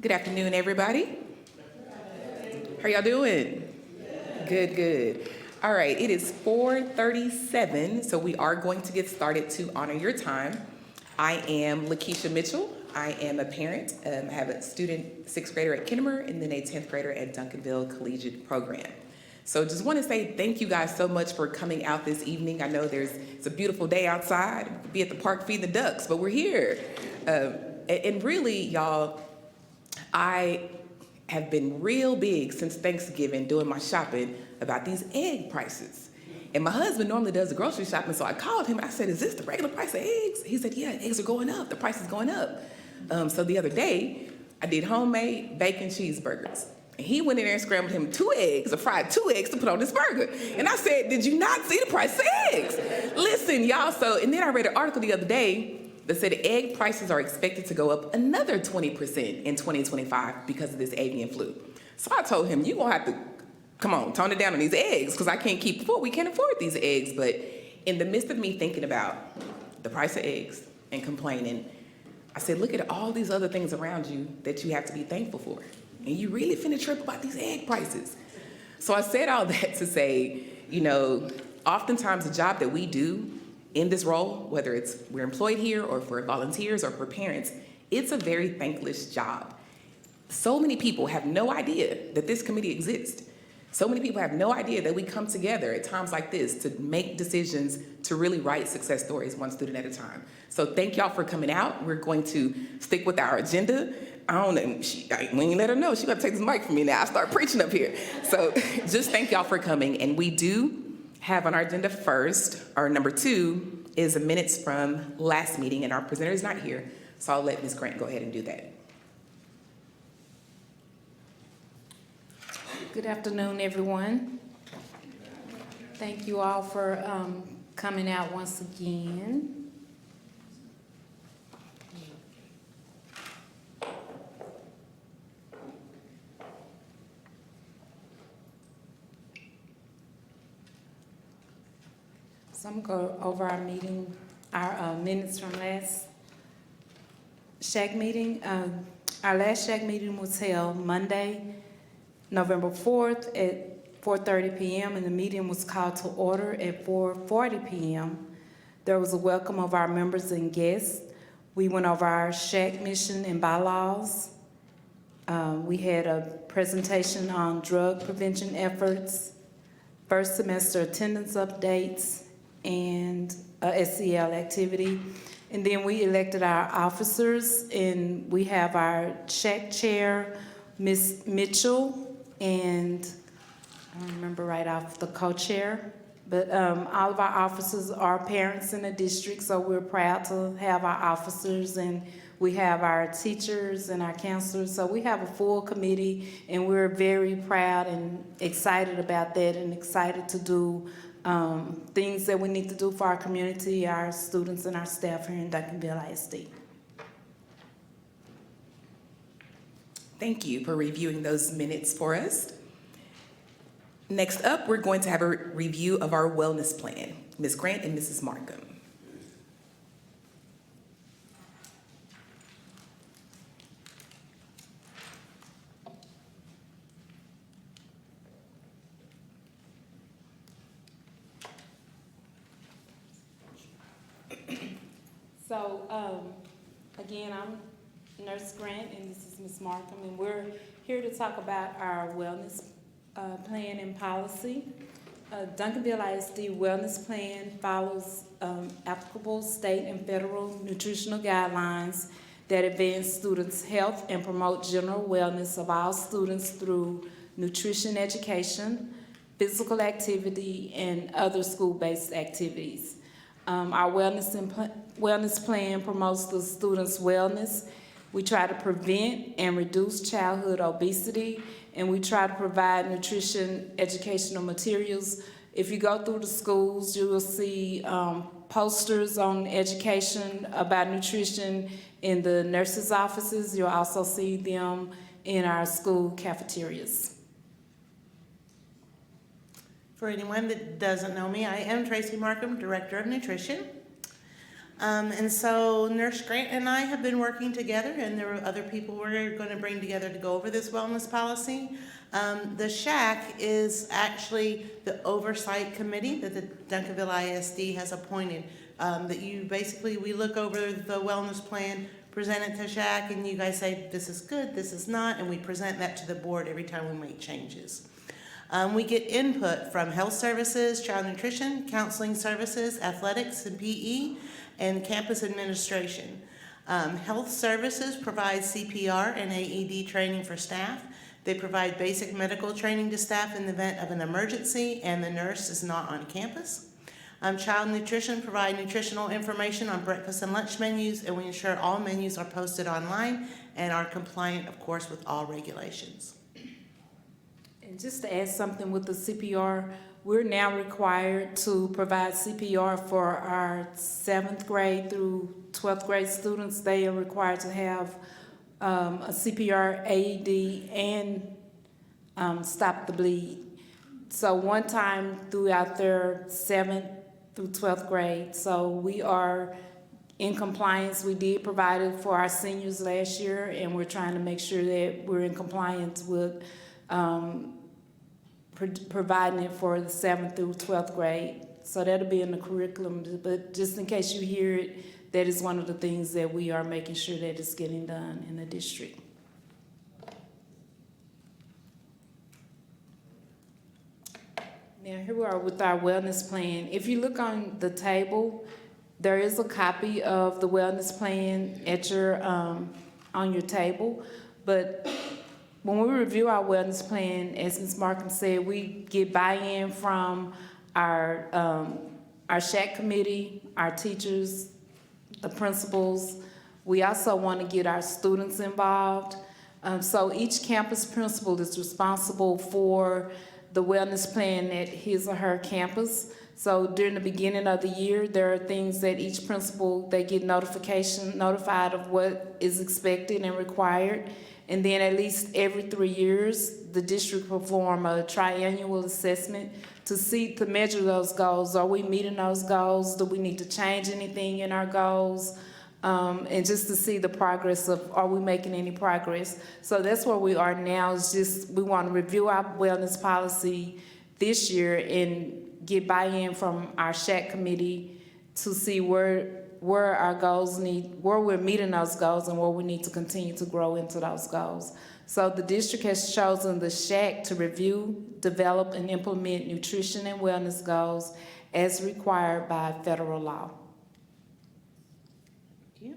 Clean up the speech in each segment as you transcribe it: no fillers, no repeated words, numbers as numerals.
Good afternoon, everybody. How y'all doing? Good, good. All right, it is 4:37, so we are going to get started to honor your time. I am Lakeisha Mitchell. I am a parent. I have a student, sixth grader at Kennemer, and then a 10th grader at Duncanville Collegiate Program. So just want to say thank you guys so much for coming out this evening. I know it's a beautiful day outside. We could be at the park feeding the ducks, but we're here. And really, y'all, I have been real big since Thanksgiving doing my shopping about these egg prices. And my husband normally does the grocery shopping, so I called him and I said, "Is this the regular price of eggs?" He said, "Yeah, eggs are going up. The price is going up." So the other day, I did homemade bacon cheeseburgers. And he went in there and scrambled him 2 eggs, or fried 2 eggs to put on his burger. And I said, "Did you not see the price of eggs?" Listen, y'all, and then I read an article the other day that said egg prices are expected to go up another 20% in 2025 because of this avian flu. So I told him, "You gonna have to, come on, tone it down on these eggs, because I can't we can't afford these eggs." But in the midst of me thinking about the price of eggs and complaining, I said, look at all these other things around you that you have to be thankful for. And you really finna trip about these egg prices. So I said all that to say, oftentimes the job that we do in this role, whether it's we're employed here or for volunteers or for parents, it's a very thankless job. So many people have no idea that this committee exists. So many people have no idea that we come together at times like this to make decisions to really write success stories one student at a time. So thank y'all for coming out. We're going to stick with our agenda. I don't know, when you let her know, she gotta take this mic from me now. I start preaching up here. So just thank y'all for coming. And we do have on our agenda first, or number 2, is the minutes from last meeting, and our presenter is not here. So I'll let Ms. Grant go ahead and do that. Good afternoon, everyone. Thank you all for coming out once again. So I'm going to go over our meeting, our minutes from last SHAC meeting. Our last SHAC meeting was held Monday, November 4th at 4:30 p.m. and the meeting was called to order at 4:40 p.m. There was a welcome of our members and guests. We went over our SHAC mission and bylaws. We had a presentation on drug prevention efforts, first semester attendance updates, and SEL activity. And then we elected our officers, and we have our SHAC chair, Ms. Mitchell, and I don't remember right off the co-chair, but all of our officers are parents in the district, so we're proud to have our officers, and we have our teachers and our counselors, so we have a full committee, and we're very proud and excited about that, and excited to do things that we need to do for our community, our students, and our staff here in Duncanville ISD. Thank you for reviewing those minutes for us. Next up, we're going to have a review of our wellness plan. Ms. Grant and Mrs. Markham. So, again, I'm Nurse Grant, and this is Ms. Markham, and we're here to talk about our wellness plan and policy. Duncanville ISD Wellness Plan follows applicable state and federal nutritional guidelines that advance students' health and promote general wellness of all students through nutrition education, physical activity, and other school-based activities. Our wellness plan promotes the students' wellness. We try to prevent and reduce childhood obesity, and we try to provide nutrition educational materials. If you go through the schools, you will see posters on education about nutrition in the nurses' offices. You'll also see them in our school cafeterias. For anyone that doesn't know me, I am Tracy Markham, Director of Nutrition. And so Nurse Grant and I have been working together, and there were other people we're going to bring together to go over this wellness policy. The SHAC is actually the oversight committee that the Duncanville ISD has appointed. We look over the wellness plan, present it to SHAC, and you guys say, this is good, this is not, and we present that to the board every time we make changes. We get input from health services, child nutrition, counseling services, athletics and PE, and campus administration. Health services provide CPR and AED training for staff. They provide basic medical training to staff in the event of an emergency and the nurse is not on campus. Child nutrition provide nutritional information on breakfast and lunch menus, and we ensure all menus are posted online and are compliant, of course, with all regulations. And just to add something with the CPR, we're now required to provide CPR for our 7th grade through 12th grade students. They are required to have a CPR, AED, and stop the bleed. So one time throughout their 7th through 12th grade. So we are in compliance. We did provide it for our seniors last year, and we're trying to make sure that we're in compliance with providing it for the 7th through 12th grade. So that'll be in the curriculum, but just in case you hear it, that is one of the things that we are making sure that it's getting done in the district. Now here we are with our wellness plan. If you look on the table, there is a copy of the wellness plan at your on your table, but when we review our wellness plan, as Ms. Markham said, we get buy-in from our SHAC committee, our teachers, the principals. We also want to get our students involved. So each campus principal is responsible for the wellness plan at his or her campus. So during the beginning of the year, there are things that each principal, they get notified of what is expected and required. And then at least every 3 years, the district perform a triannual assessment to measure those goals. Are we meeting those goals? Do we need to change anything in our goals? And just to see the progress of, are we making any progress? So that's where we are now, is just, we want to review our wellness policy this year and get buy-in from our SHAC committee to see where our goals where we're meeting those goals and where we need to continue to grow into those goals. So the district has chosen the SHAC to review, develop, and implement nutrition and wellness goals as required by federal law. Thank you.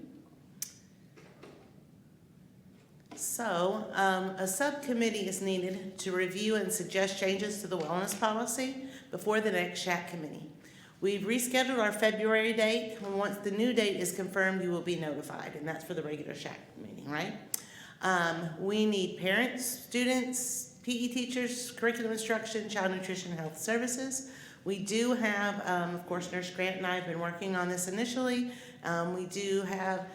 So a subcommittee is needed to review and suggest changes to the wellness policy before the next SHAC committee. We've rescheduled our February date, and once the new date is confirmed, you will be notified, and that's for the regular SHAC meeting, right? We need parents, students, PE teachers, curriculum instruction, child nutrition, health services. We do have, of course, Nurse Grant and I have been working on this initially. We do have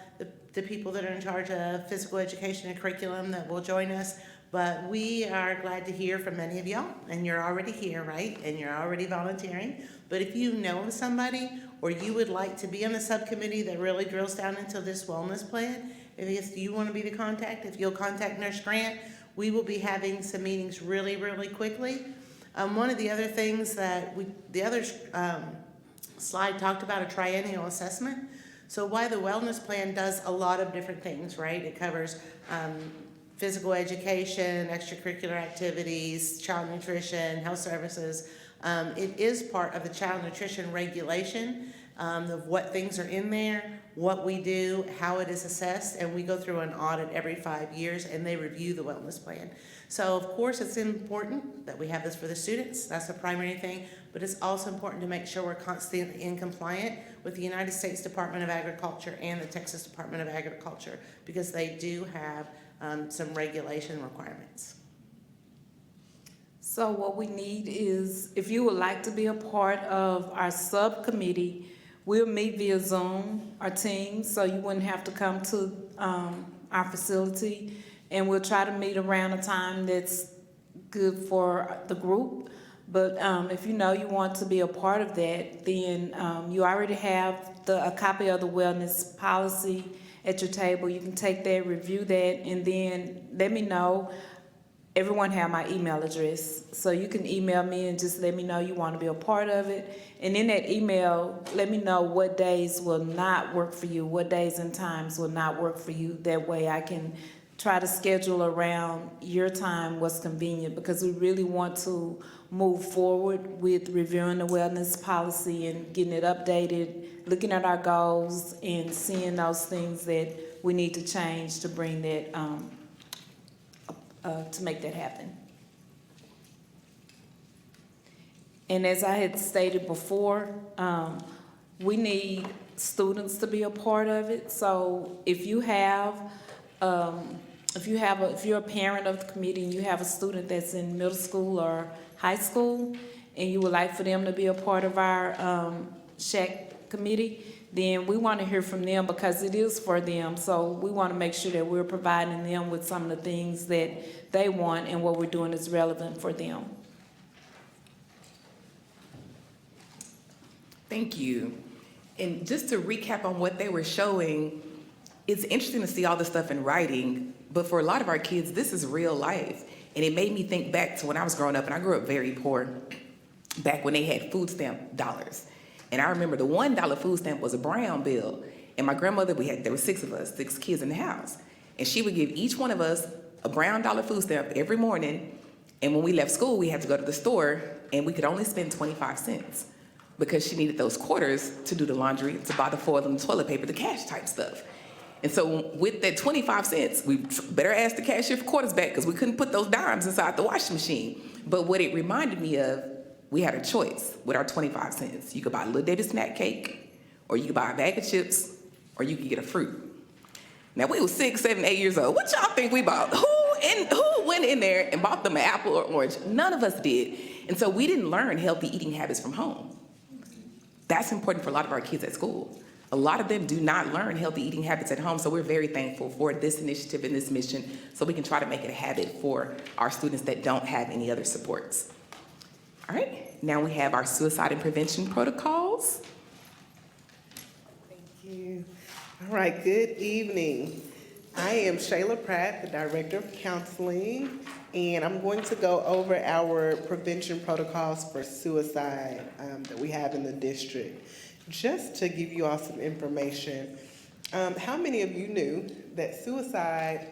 the people that are in charge of physical education and curriculum that will join us. But we are glad to hear from many of y'all, and you're already here, right? And you're already volunteering. But if you know of somebody, or you would like to be on the subcommittee that really drills down into this wellness plan, if you want to be the contact, if you'll contact Nurse Grant, we will be having some meetings really, really quickly. One of the other things that the other slide talked about a triennial assessment. So while the wellness plan does a lot of different things, right? It covers physical education, extracurricular activities, child nutrition, health services. It is part of the child nutrition regulation of what things are in there, what we do, how it is assessed, and we go through an audit every 5 years and they review the wellness plan. So of course it's important that we have this for the students, that's the primary thing, but it's also important to make sure we're constantly in compliant with the United States Department of Agriculture and the Texas Department of Agriculture, because they do have some regulation requirements. So what we need is, if you would like to be a part of our subcommittee, we'll meet via Zoom or Teams, so you wouldn't have to come to our facility, and we'll try to meet around a time that's good for the group. But if you know you want to be a part of that, then you already have a copy of the wellness policy at your table. You can take that, review that, and then let me know. Everyone have my email address, so you can email me and just let me know you want to be a part of it. And in that email, let me know what days will not work for you, what days and times will not work for you. That way I can try to schedule around your time what's convenient, because we really want to move forward with reviewing the wellness policy and getting it updated, looking at our goals and seeing those things that we need to change to bring that to make that happen. And as I had stated before, we need students to be a part of it. So if you're a parent of the committee and you have a student that's in middle school or high school, and you would like for them to be a part of our SHAC committee, then we want to hear from them, because it is for them. So we want to make sure that we're providing them with some of the things that they want, and what we're doing is relevant for them. Thank you. And just to recap on what they were showing, it's interesting to see all this stuff in writing, but for a lot of our kids, this is real life. And it made me think back to when I was growing up, and I grew up very poor, back when they had food stamp dollars. And I remember the $1 food stamp was a brown bill. And my grandmother, there were 6 of us, 6 kids in the house. And she would give each one of us a brown dollar food stamp every morning. And when we left school, we had to go to the store, and we could only spend 25 cents because she needed those quarters to do the laundry, to buy the foil and the toilet paper, the cash type stuff. And so with that 25 cents, we better ask the cashier for quarters back, because we couldn't put those dimes inside the washing machine. But what it reminded me of, we had a choice with our 25 cents. You could buy a little Debbie snack cake, or you could buy a bag of chips, or you could get a fruit. Now, we were 6, 7, 8 years old. What y'all think we bought? Who went in there and bought them an apple or orange? None of us did. And so we didn't learn healthy eating habits from home. That's important for a lot of our kids at school. A lot of them do not learn healthy eating habits at home, so we're very thankful for this initiative and this mission, so we can try to make it a habit for our students that don't have any other supports. All right, now we have our suicide and prevention protocols. Thank you. All right, good evening. I am Shayla Pratt, the Director of Counseling, and I'm going to go over our prevention protocols for suicide that we have in the district. Just to give you all some information, how many of you knew that suicide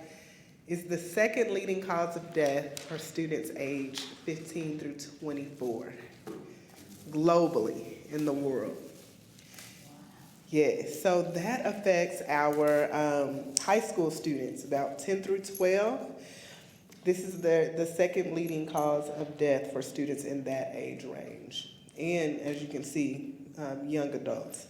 is the second leading cause of death for students aged 15 through 24, globally in the world? Yes, so that affects our high school students, about 10 through 12. This is the second leading cause of death for students in that age range. And as you can see, young adults.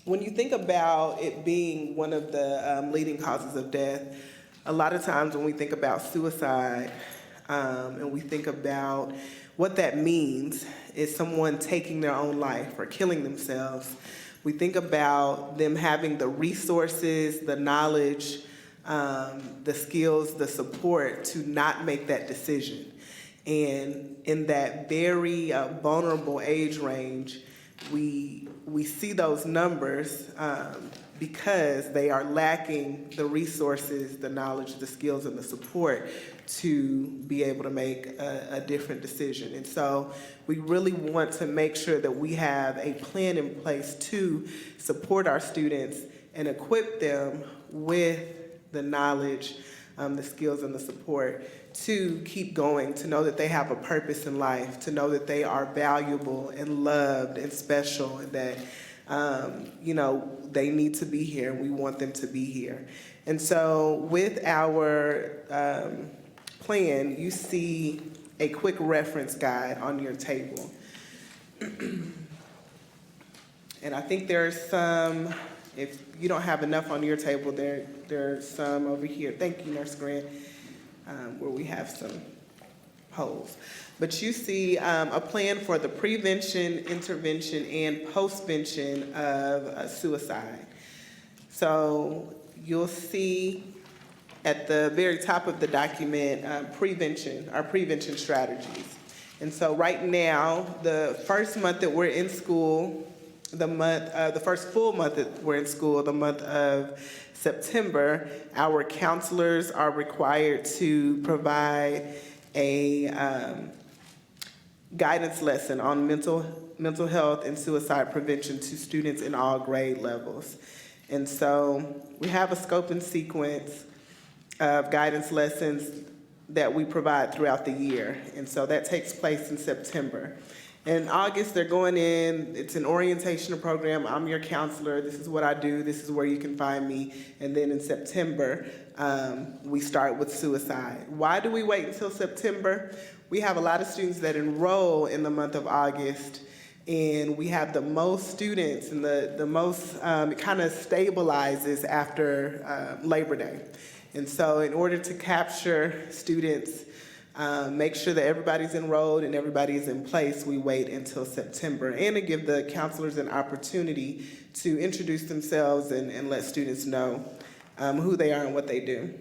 When you think about it being one of the leading causes of death, a lot of times when we think about suicide and we think about what that means is someone taking their own life or killing themselves, we think about them having the resources, the knowledge, the skills, the support to not make that decision. And in that very vulnerable age range, we see those numbers because they are lacking the resources, the knowledge, the skills, and the support to be able to make a different decision. And so we really want to make sure that we have a plan in place to support our students and equip them with the knowledge, the skills, and the support to keep going, to know that they have a purpose in life, to know that they are valuable and loved and special, and that they need to be here, and we want them to be here. And so with our plan, you see a quick reference guide on your table. And I think there's some, if you don't have enough on your table, there's some over here. Thank you, Nurse Grant, where we have some polls. But you see a plan for the prevention, intervention, and postvention of suicide. So you'll see at the very top of the document, our prevention strategies. And so right now, the first month that we're in school, the first full month that we're in school, the month of September, our counselors are required to provide a guidance lesson on mental health and suicide prevention to students in all grade levels. And so we have a scope and sequence of guidance lessons that we provide throughout the year. And so that takes place in September. In August, they're going in, it's an orientational program. I'm your counselor. This is what I do. This is where you can find me. And then in September, we start with suicide. Why do we wait until September? We have a lot of students that enroll in the month of August, and we have the most students, and the most, it kind of stabilizes after Labor Day. And so in order to capture students, make sure that everybody's enrolled and everybody's in place, we wait until September, and to give the counselors an opportunity to introduce themselves and let students know who they are and what they do.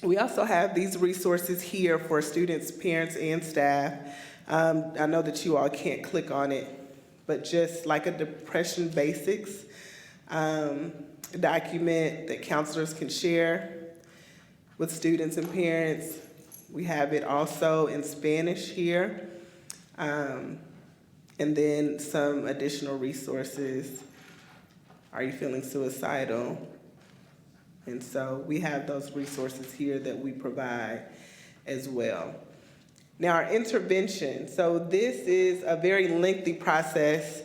We also have these resources here for students, parents, and staff. I know that you all can't click on it, but just like a depression basics document that counselors can share with students and parents. We have it also in Spanish here, and then some additional resources. Are you feeling suicidal? And so we have those resources here that we provide as well. Now, our intervention. So this is a very lengthy process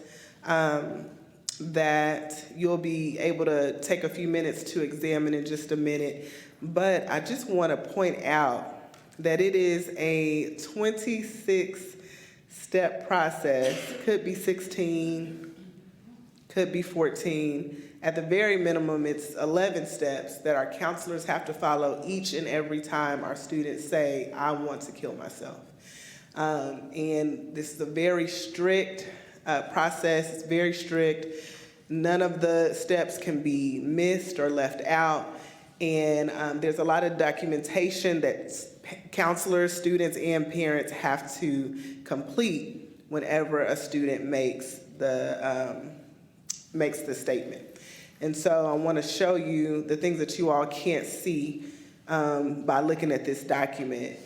that you'll be able to take a few minutes to examine in just a minute. But I just want to point out that it is a 26-step process. Could be 16, could be 14. At the very minimum, it's 11 steps that our counselors have to follow each and every time our students say, I want to kill myself. And this is a very strict process. It's very strict. None of the steps can be missed or left out. And there's a lot of documentation that counselors, students, and parents have to complete whenever a student makes the statement. And so I want to show you the things that you all can't see by looking at this document.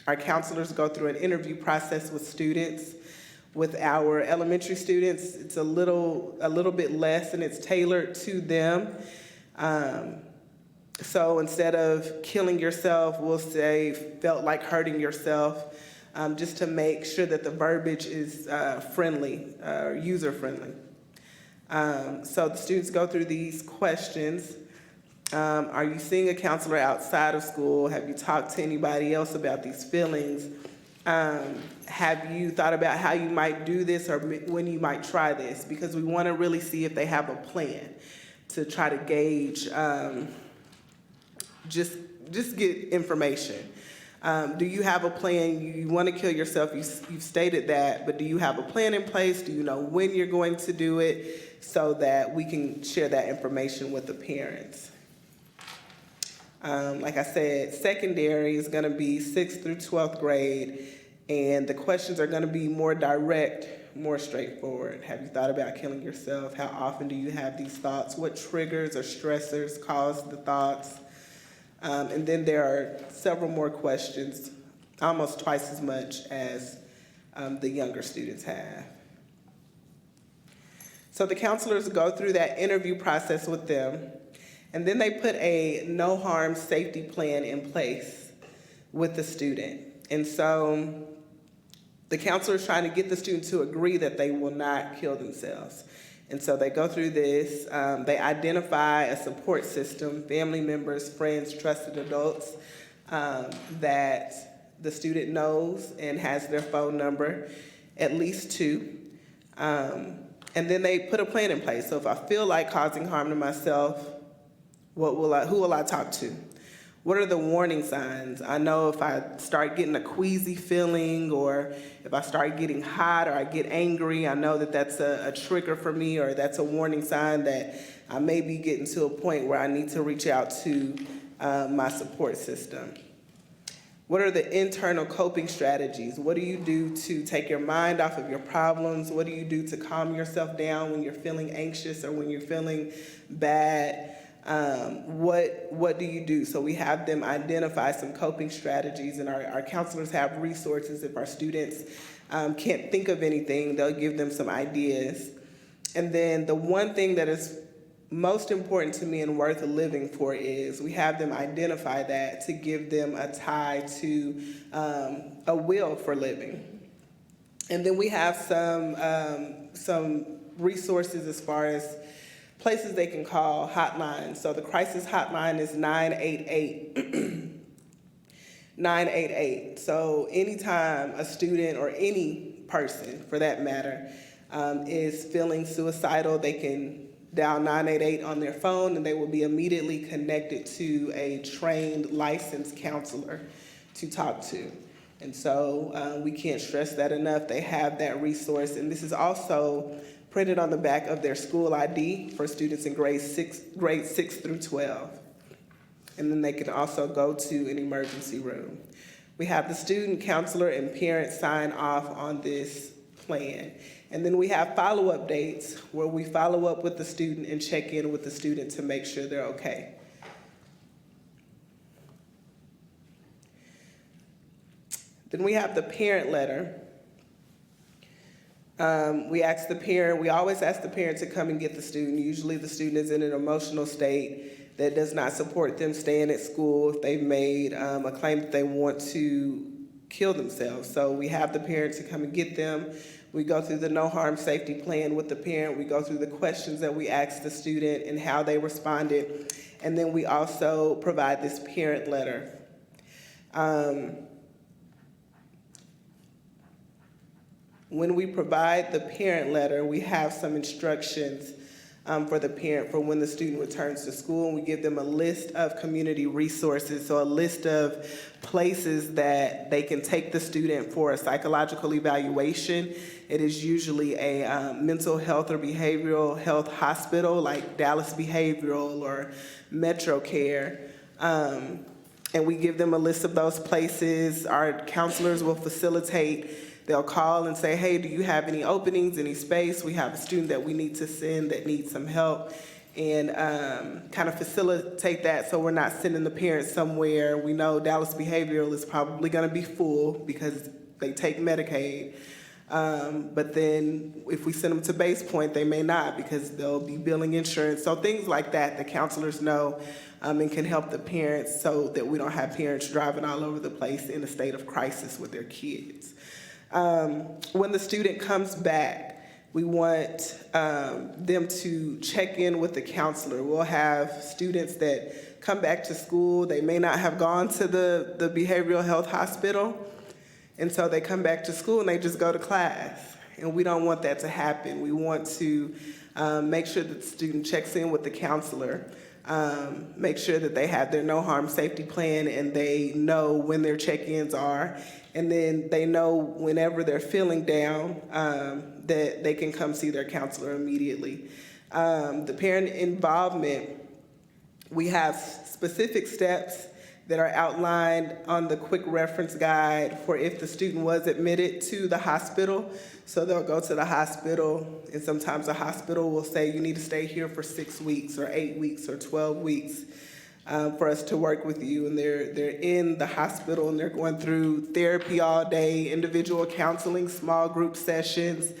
Our counselors go through an interview process with students. With our elementary students, it's a little bit less, and it's tailored to them. So instead of killing yourself, we'll say felt like hurting yourself, just to make sure that the verbiage is friendly, user-friendly. So the students go through these questions. Are you seeing a counselor outside of school? Have you talked to anybody else about these feelings? Have you thought about how you might do this or when you might try this? Because we want to really see if they have a plan to try to gauge, just get information. Do you have a plan? You want to kill yourself. You've stated that, but do you have a plan in place? Do you know when you're going to do it so that we can share that information with the parents? Like I said, secondary is going to be 6th through 12th grade, and the questions are going to be more direct, more straightforward. Have you thought about killing yourself? How often do you have these thoughts? What triggers or stressors cause the thoughts? And then there are several more questions, almost twice as much as the younger students have. So the counselors go through that interview process with them, and then they put a no-harm safety plan in place with the student. And so the counselor is trying to get the student to agree that they will not kill themselves. And so they go through this, they identify a support system, family members, friends, trusted adults that the student knows and has their phone number, at least 2. And then they put a plan in place. So if I feel like causing harm to myself, who will I talk to? What are the warning signs? I know if I start getting a queasy feeling, or if I start getting hot, or I get angry, I know that that's a trigger for me, or that's a warning sign that I may be getting to a point where I need to reach out to my support system? What are the internal coping strategies? What do you do to take your mind off of your problems? What do you do to calm yourself down when you're feeling anxious or when you're feeling bad? What do you do? So we have them identify some coping strategies, and our counselors have resources. If our students can't think of anything, they'll give them some ideas. And then the one thing that is most important to me and worth living for is we have them identify that to give them a tie to a will for living. And then we have some resources as far as places they can call, hotlines. So the crisis hotline is 988. 988. So anytime a student or any person, for that matter, is feeling suicidal, they can dial 988 on their phone, and they will be immediately connected to a trained, licensed counselor to talk to. And so we can't stress that enough. They have that resource, and this is also printed on the back of their school ID for students in grade 6 through 12. And then they can also go to an emergency room. We have the student, counselor, and parents sign off on this plan. And then we have follow-up dates where we follow up with the student and check in with the student to make sure they're okay. Then we have the parent letter. We always ask the parent to come and get the student. Usually the student is in an emotional state that does not support them staying at school if they've made a claim that they want to kill themselves. So we have the parent to come and get them. We go through the no harm safety plan with the parent. We go through the questions that we asked the student and how they responded. And then we also provide this parent letter. When we provide the parent letter, we have some instructions for the parent for when the student returns to school, and we give them a list of community resources, so a list of places that they can take the student for a psychological evaluation. It is usually a mental health or behavioral health hospital like Dallas Behavioral or Metro Care. And we give them a list of those places. Our counselors will facilitate. They'll call and say, hey, do you have any openings, any space? We have a student that we need to send that needs some help, and kind of facilitate that so we're not sending the parents somewhere. We know Dallas Behavioral is probably gonna be full because they take Medicaid. But then if we send them to Base Point, they may not because they'll be billing insurance. So things like that, the counselors know and can help the parents so that we don't have parents driving all over the place in a state of crisis with their kids. When the student comes back, we want them to check in with the counselor. We'll have students that come back to school. They may not have gone to the behavioral health hospital, and so they come back to school and they just go to class. And we don't want that to happen. We want to make sure that the student checks in with the counselor, make sure that they have their no harm safety plan and they know when their check-ins are. And then they know whenever they're feeling down that they can come see their counselor immediately. The parent involvement, we have specific steps that are outlined on the quick reference guide for if the student was admitted to the hospital. So they'll go to the hospital, and sometimes the hospital will say you need to stay here for 6 weeks or 8 weeks or 12 weeks. For us to work with you, and they're in the hospital and they're going through therapy all day, individual counseling, small group sessions,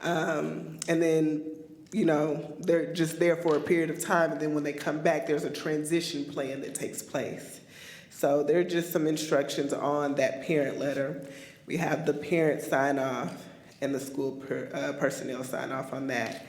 and then they're just there for a period of time, and then when they come back, there's a transition plan that takes place. So there are just some instructions on that parent letter. We have the parent sign off and the school personnel sign off on that.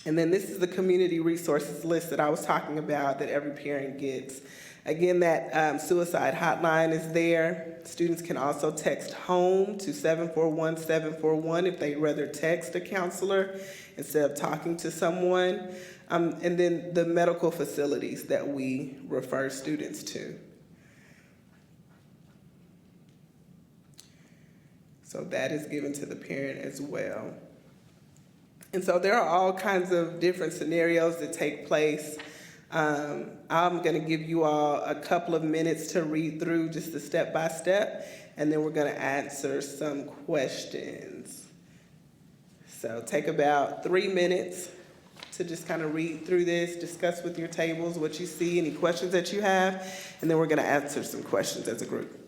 And then this is the community resources list that I was talking about that every parent gets. Again, that suicide hotline is there. Students can also text home to 741-741 if they'd rather text a counselor instead of talking to someone. And then the medical facilities that we refer students to. So that is given to the parent as well. And so there are all kinds of different scenarios that take place. I'm going to give you all a couple of minutes to read through just the step by step, and then we're going to answer some questions. So take about 3 minutes to just kind of read through this, discuss with your tables what you see, any questions that you have, and then we're going to answer some questions as a group.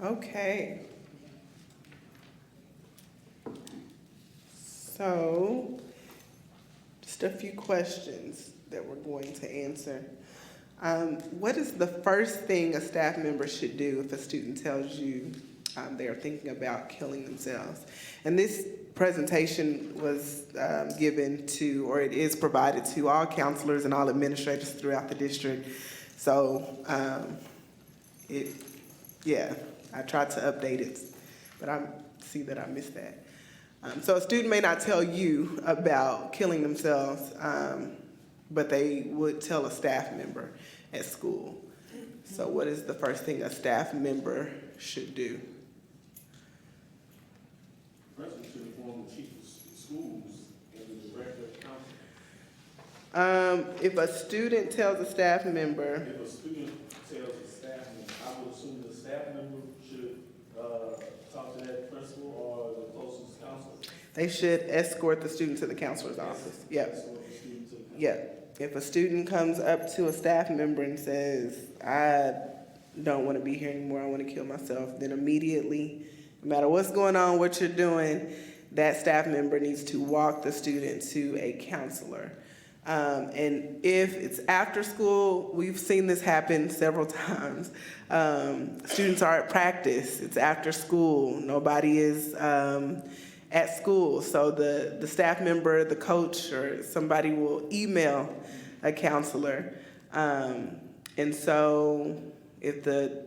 Okay. So, just a few questions that we're going to answer. What is the first thing a staff member should do if a student tells you they are thinking about killing themselves? And this presentation was given to, or it is provided to all counselors and all administrators throughout the district. So, I tried to update it, but I see that I missed that. So a student may not tell you about killing themselves, but they would tell a staff member at school. So what is the first thing a staff member should do? Person should inform the chief of schools and the director of council. If a student tells a staff member, If a student tells a staff member, I would assume the staff member should talk to that principal or the closest counselor. they should escort the student to the counselor's office. Yep. Escort the student to the council. Yeah, if a student comes up to a staff member and says, I don't want to be here anymore, I want to kill myself, then immediately, no matter what's going on, what you're doing, that staff member needs to walk the student to a counselor. And if it's after school, we've seen this happen several times. Students are at practice, it's after school, nobody is at school. So the staff member, the coach, or somebody will email a counselor. And so if the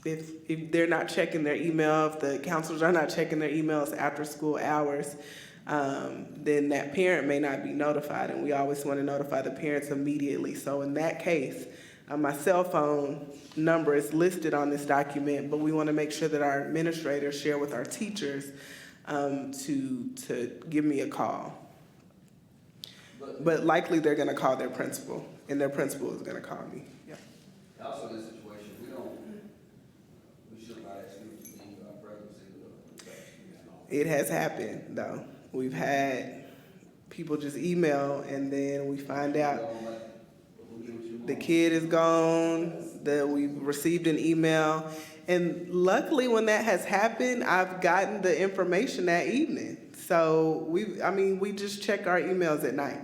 if they're not checking their email, if the counselors are not checking their emails after school hours, then that parent may not be notified, and we always want to notify the parents immediately. So in that case, my cell phone number is listed on this document, but we want to make sure that our administrators share with our teachers to give me a call. But likely they're going to call their principal, and their principal is going to call me. Yeah. Also in this situation, we should not ask students to leave our presence It has happened, though. We've had people just email, and then we find out the kid is gone, that we received an email. And luckily, when that has happened, I've gotten the information that evening. So we just check our emails at night.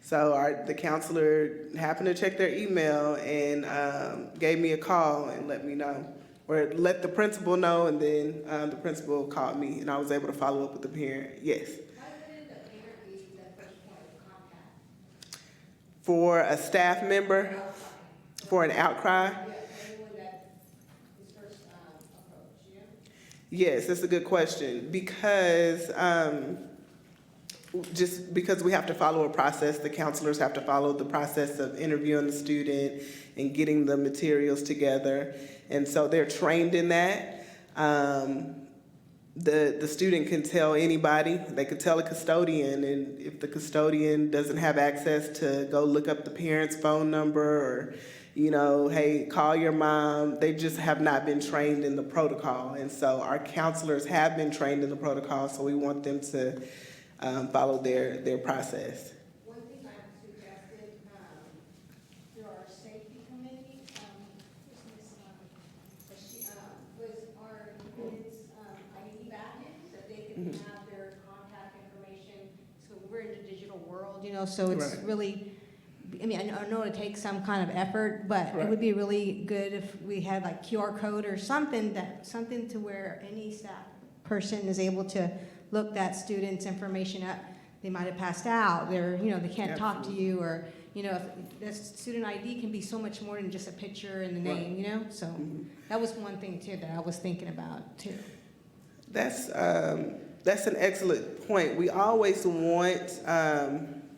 So the counselor happened to check their email and gave me a call and let me know, or let the principal know, and then the principal called me, and I was able to follow up with the parent. Yes. Why wouldn't the parent be the first point of contact? For a staff member, for an outcry. Yeah, anyone that is first approach, you know? Yes, that's a good question, because just because we have to follow a process, the counselors have to follow the process of interviewing the student and getting the materials together, and so they're trained in that. The student can tell anybody. They could tell a custodian, and if the custodian doesn't have access to go look up the parent's phone number, or hey, call your mom. They just have not been trained in the protocol. And so our counselors have been trained in the protocol, so we want them to follow their process. One thing I've suggested through our safety committee, was our kids' ID badges, that they can have their contact information. So we're in the digital world, so it's Right. really, I know it takes some kind of effort, but Right. it would be really good if we had like QR code or something to where any staff person is able to look that student's information up. They might have passed out, they can't talk to you, or, if that student ID can be so much more than just a picture and the Right. name, so that was one thing too that I was thinking about too. That's an excellent point. We always want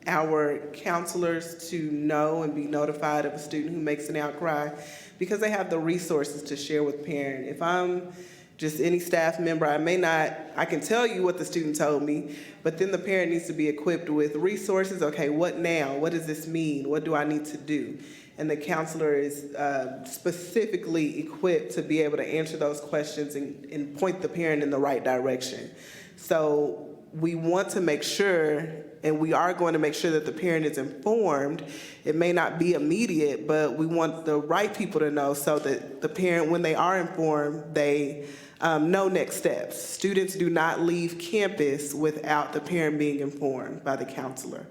our counselors to know and be notified of a student who makes an outcry, because they have the resources to share with parent. If I'm just any staff member, I can tell you what the student told me, but then the parent needs to be equipped with resources. Okay, what now? What does this mean? What do I need to do? And the counselor is specifically equipped to be able to answer those questions and point the parent in the right direction. So we want to make sure, and we are going to make sure, that the parent is informed. It may not be immediate, but we want the right people to know, so that the parent, when they are informed, they know next steps. Students do not leave campus without the parent being informed by the counselor.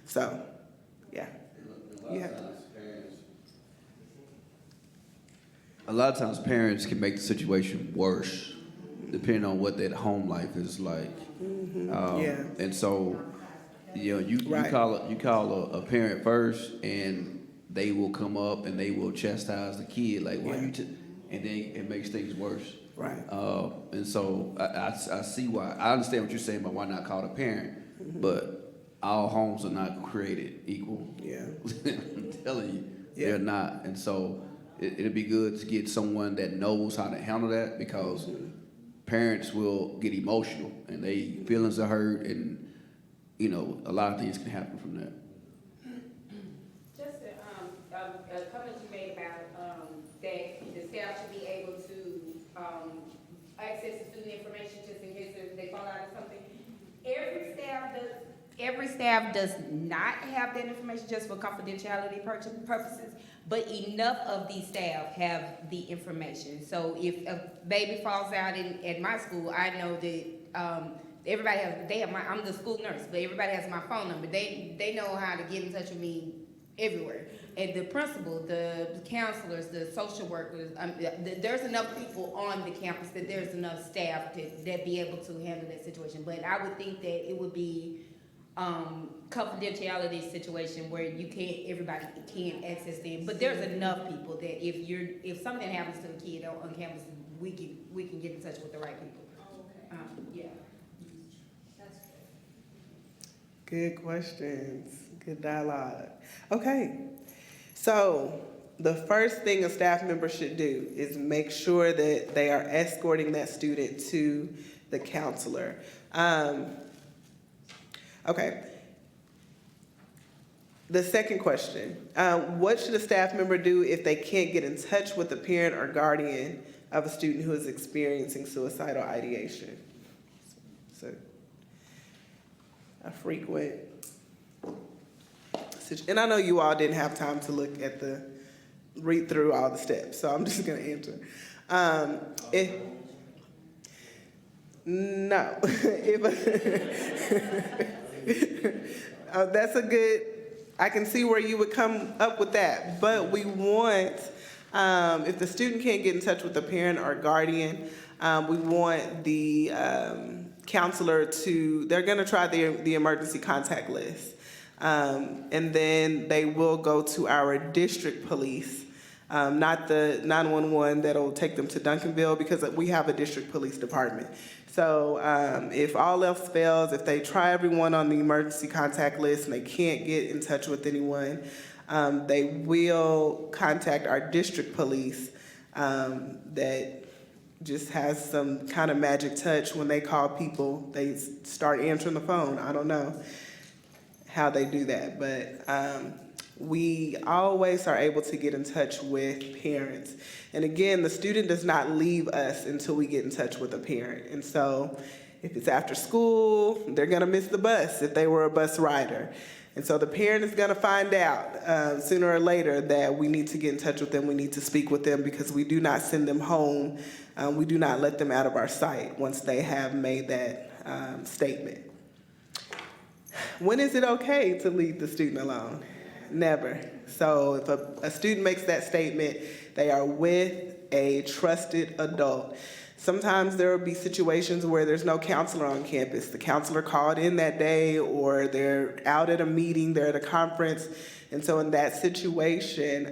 So, yeah. A lot of times parents can make the situation worse, depending on what their home life is like. Yeah. And so, you Right. call a parent first, and they will come up and they will chastise the kid, like, why Yeah. and then it makes things worse. Right. And so I see why. I understand what you're saying about why not call the parent, but all homes are not created equal. Yeah. I'm telling you, Yeah. they're not. And so it'd be good to get someone that knows how to handle that, because parents will get emotional and they feelings are hurt, and a lot of things can happen from that. Just a comment you made about that the staff should be able to access the student information just in case they fall out of something. Every staff does not have that information, just for confidentiality purposes, but enough of these staff have the information. So if a baby falls out at my school, I know that everybody I'm the school nurse, but everybody has my phone number. They know how to get in touch with me everywhere. And the principal, the counselors, the social workers, there's enough people on the campus that there's enough staff that be able to handle that situation. But I would think that it would be confidentiality situation where everybody can't access them. But there's enough people that if something happens to a kid on campus, we can get in touch with the right people. Yeah. Good questions, good dialogue. Okay, so the first thing a staff member should do is make sure that they are escorting that student to the counselor. Okay. The second question, what should a staff member do if they can't get in touch with the parent or guardian of a student who is experiencing suicidal ideation? So, a frequent, and I know you all didn't have time to read through all the steps, so I'm just gonna answer. No, that's a good, I can see where you would come up with that, but we want, if the student can't get in touch with the parent or guardian, we want the counselor they're gonna try the emergency contact list. And then they will go to our district police, not the 911 that'll take them to Duncanville, because we have a district police department. So if all else fails, if they try everyone on the emergency contact list and they can't get in touch with anyone, they will contact our district police that just has some kind of magic touch. When they call people, they start answering the phone. I don't know how they do that, but we always are able to get in touch with parents. And again, the student does not leave us until we get in touch with a parent. And so if it's after school, they're gonna miss the bus if they were a bus rider. And so the parent is gonna find out sooner or later that we need to get in touch with them, we need to speak with them, because we do not send them home. We do not let them out of our sight once they have made that statement. When is it okay to leave the student alone? Never. So if a student makes that statement, they are with a trusted adult. Sometimes there will be situations where there's no counselor on campus. The counselor called in that day, or they're out at a meeting, they're at a conference. And so in that situation,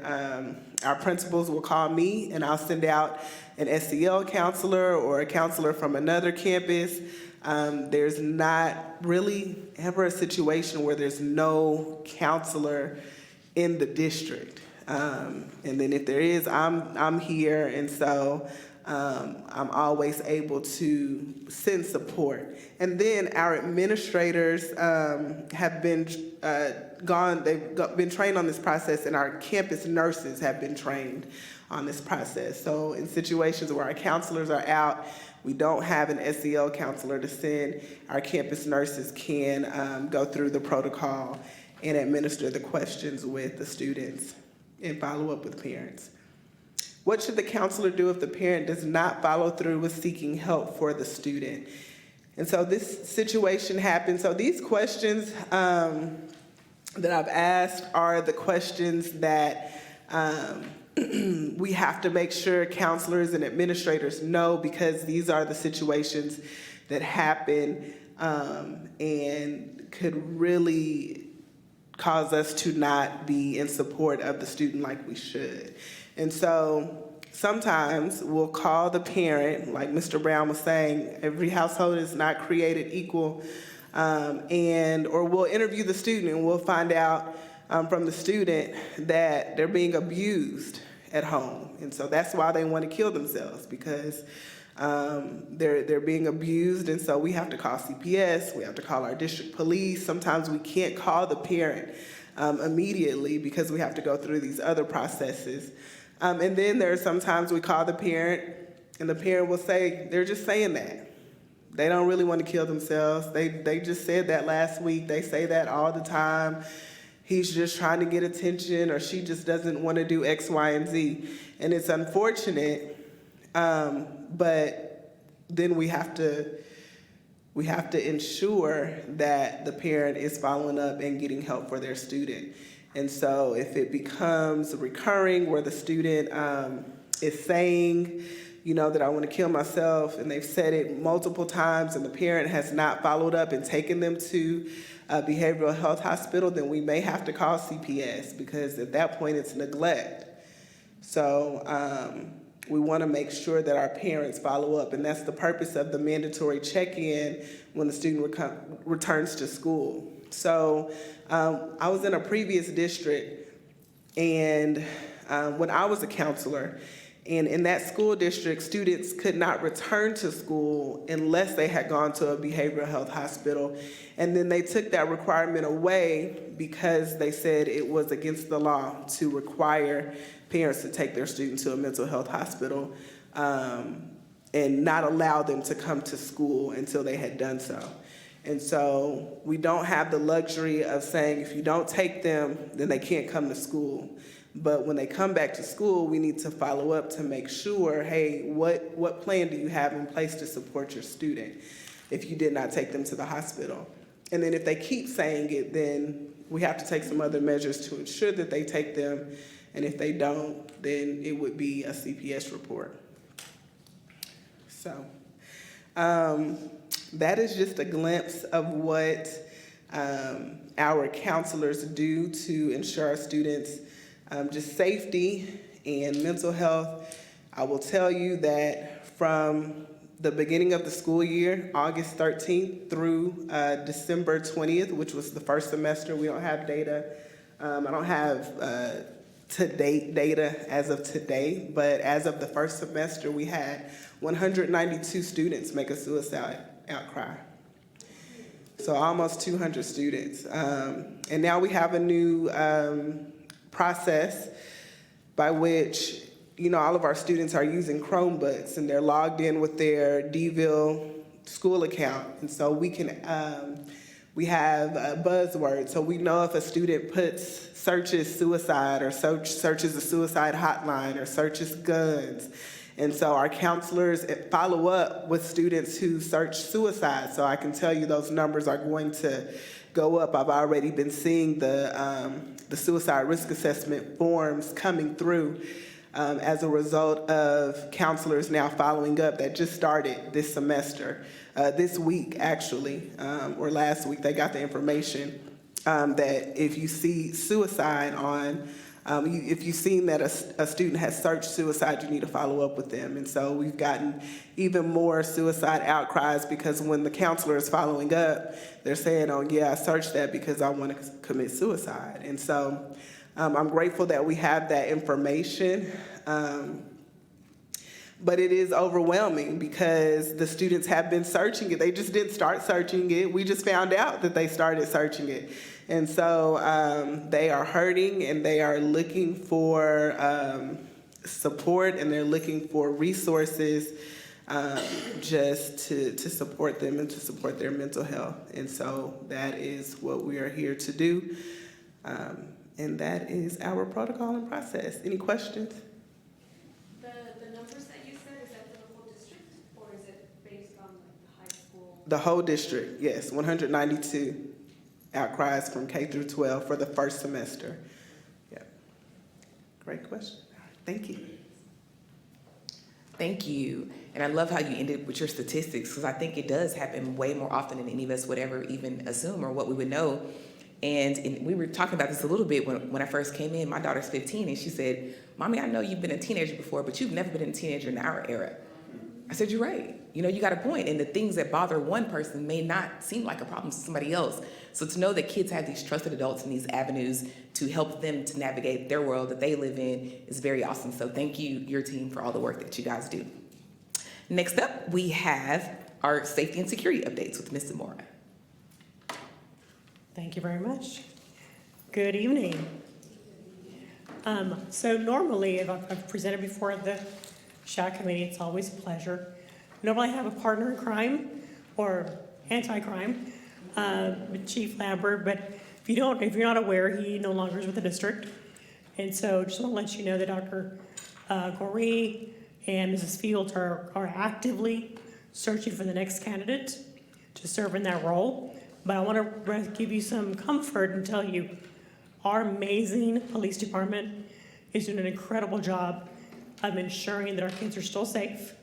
our principals will call me and I'll send out an SEL counselor or a counselor from another campus. There's not really ever a situation where there's no counselor in the district. And then if there is, I'm here, and so I'm always able to send support. And then our administrators have been they've been trained on this process, and our campus nurses have been trained on this process. So in situations where our counselors are out, we don't have an SEL counselor to send, our campus nurses can go through the protocol and administer the questions with the students and follow up with parents. What should the counselor do if the parent does not follow through with seeking help for the student? And so this situation happened. So these questions that I've asked are the questions that we have to make sure counselors and administrators know, because these are the situations that happen and could really cause us to not be in support of the student like we should. And so sometimes we'll call the parent, like Mr. Brown was saying, every household is not created equal, or we'll interview the student and we'll find out from the student that they're being abused at home. And so that's why they want to kill themselves, because they're being abused. And so we have to call CPS, we have to call our district police. Sometimes we can't call the parent immediately because we have to go through these other processes. And then there are sometimes we call the parent and the parent will say, they're just saying that. They don't really want to kill themselves. They just said that last week. They say that all the time. He's just trying to get attention, or she just doesn't want to do X, Y, and Z. And it's unfortunate, but then we have to ensure that the parent is following up and getting help for their student. And so if it becomes recurring where the student is saying, that I want to kill myself, and they've said it multiple times and the parent has not followed up and taken them to a behavioral health hospital, then we may have to call CPS because at that point it's neglect. So we want to make sure that our parents follow up, and that's the purpose of the mandatory check-in when the student returns to school. So I was in a previous district, and when I was a counselor, and in that school district, students could not return to school unless they had gone to a behavioral health hospital. And then they took that requirement away because they said it was against the law to require parents to take their student to a mental health hospital and not allow them to come to school until they had done so. And so we don't have the luxury of saying if you don't take them, then they can't come to school. But when they come back to school, we need to follow up to make sure, hey, what plan do you have in place to support your student if you did not take them to the hospital? And then if they keep saying it, then we have to take some other measures to ensure that they take them. And if they don't, then it would be a CPS report. So that is just a glimpse of what our counselors do to ensure our students just safety and mental health. I will tell you that from the beginning of the school year, August 13th through December 20th, which was the first semester, we don't have data. I don't have to-date data as of today, but as of the first semester, we had 192 students make a suicide outcry. So almost 200 students. And now we have a new process by which, all of our students are using Chromebooks and they're logged in with their Duncanville school account. And so we can, we have buzzwords. So we know if a student searches suicide or searches a suicide hotline or searches guns. And so our counselors follow up with students who search suicide. So I can tell you those numbers are going to go up. I've already been seeing the suicide risk assessment forms coming through as a result of counselors now following up that just started this semester. This week, actually, or last week, they got the information that if you see suicide on, if you've seen that a student has searched suicide, you need to follow up with them. And so we've gotten even more suicide outcries because when the counselor is following up, they're saying, oh yeah, I searched that because I want to commit suicide. And so I'm grateful that we have that information. But it is overwhelming because the students have been searching it. They just didn't start searching it. We just found out that they started searching it. And so they are hurting and they are looking for support and they're looking for resources just to support them and to support their mental health. And so that is what we are here to do. And that is our protocol and process. Any questions? The numbers that you said, is that for the whole district or is it based on like the high school? The whole district, yes, 192 outcries from K through 12 for the first semester. Yeah. Great question. Thank you. Thank you. And I love how you ended with your statistics because I think it does happen way more often than any of us would ever even assume or what we would know. And we were talking about this a little bit when I first came in. My daughter's 15 and she said, Mommy, I know you've been a teenager before, but you've never been a teenager in our era. I said, you're right. You got a point. And the things that bother one person may not seem like a problem to somebody else. So to know that kids have these trusted adults in these avenues to help them to navigate their world that they live in is very awesome. So thank you, your team, for all the work that you guys do. Next up, we have our safety and security updates with Ms. Zamora. Thank you very much. Good evening. So normally, if I've presented before the SHAC committee, it's always a pleasure. Normally I have a partner in crime or anti-crime with Chief Lambert, but if you're not aware, he no longer is with the district. And so just want to let you know that Dr. Goree and Mrs. Fields are actively searching for the next candidate to serve in that role. But I want to give you some comfort and tell you our amazing police department is doing an incredible job of ensuring that our kids are still safe.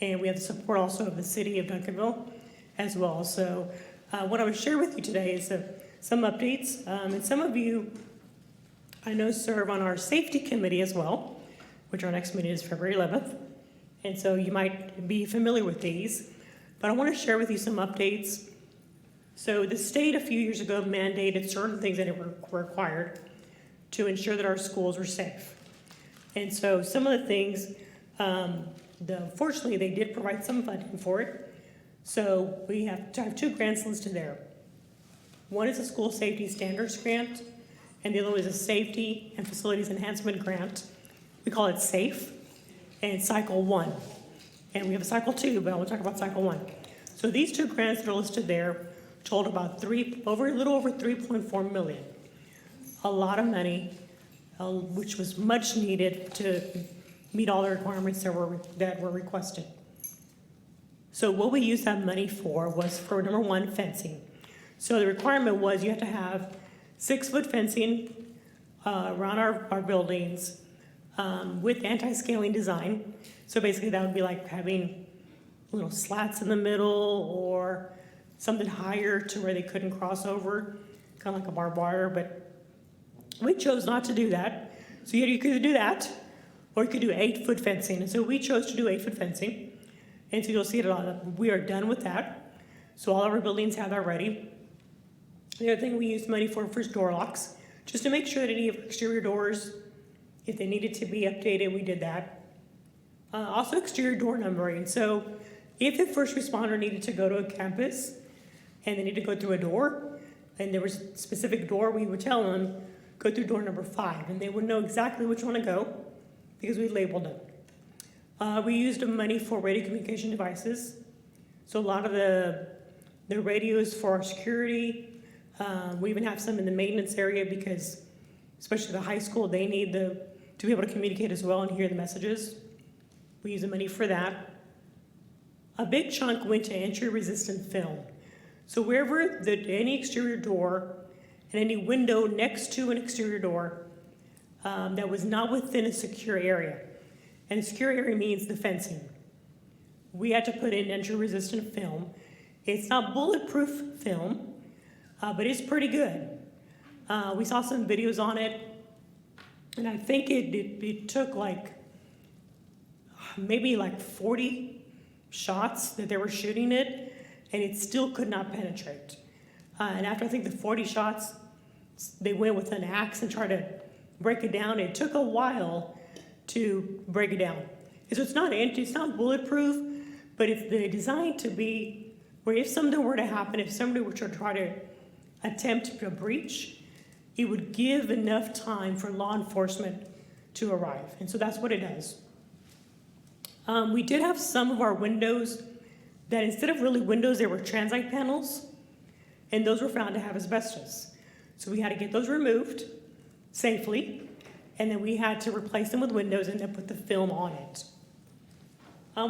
And we have the support also of the city of Duncanville as well. So What I would share with you today is some updates, and some of you I know serve on our safety committee as well, which our next meeting is February 11th, and so you might be familiar with these, but I want to share with you some updates. So the state a few years ago mandated certain things that were required to ensure that our schools were safe. And so some of the things, fortunately, they did provide some funding for it. So we have two grants listed there. One is a school safety standards grant, and the other one is a safety and facilities enhancement grant. We call it SAFE, and it's cycle 1. And we have a cycle 2, but I want to talk about cycle 1. So these two grants that are listed there totaled about a little over 3.4 million. A lot of money, which was much needed to meet all the requirements that were requested. So what we used that money for was for number 1, fencing. So the requirement was you have to have 6-foot fencing around our buildings with anti-scaling design. So basically that would be like having little slats in the middle or something higher to where they couldn't cross over, kind of like a barbed wire, but we chose not to do that. So you could do that, or you could do 8-foot fencing. And so we chose to do 8-foot fencing. And so you'll see it a lot. We are done with that. So all of our buildings have that ready. The other thing we used money for is door locks, just to make sure that any of our exterior doors, if they needed to be updated, we did that. Also exterior door numbering. So if a first responder needed to go to a campus and they need to go through a door, and there was a specific door, we would tell them, go through door number 5, and they would know exactly which one to go because we labeled them. We used the money for radio communication devices. So a lot of the radios for our security, we even have some in the maintenance area because, especially the high school, they need to be able to communicate as well and hear the messages. We use the money for that. A big chunk went to entry-resistant film. So wherever any exterior door and any window next to an exterior door that was not within a secure area, and a secure area means the fencing, we had to put in entry-resistant film. It's not bulletproof film, but it's pretty good. We saw some videos on it, and I think it took maybe 40 shots that they were shooting it, and it still could not penetrate. And after I think the 40 shots, they went with an axe and tried to break it down. It took a while to break it down. And so it's not bulletproof, but it's designed to be where if something were to happen, if somebody were to try to attempt a breach, it would give enough time for law enforcement to arrive. And so that's what it does. We did have some of our windows that instead of really windows, they were transite panels, and those were found to have asbestos. So we had to get those removed safely, and then we had to replace them with windows and then put the film on it.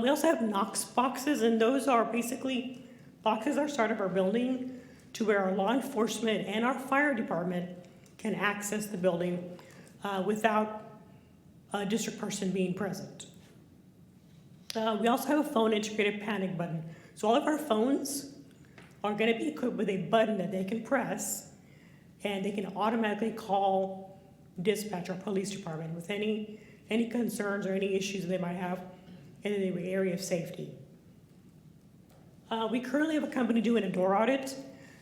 We also have Knox boxes, and those are basically boxes are part of our building to where our law enforcement and our fire department can access the building without a district person being present. We also have a phone integrated panic button. So all of our phones are going to be equipped with a button that they can press, and they can automatically call dispatch or police department with any concerns or any issues they might have in the area of safety. We currently have a company doing a door audit.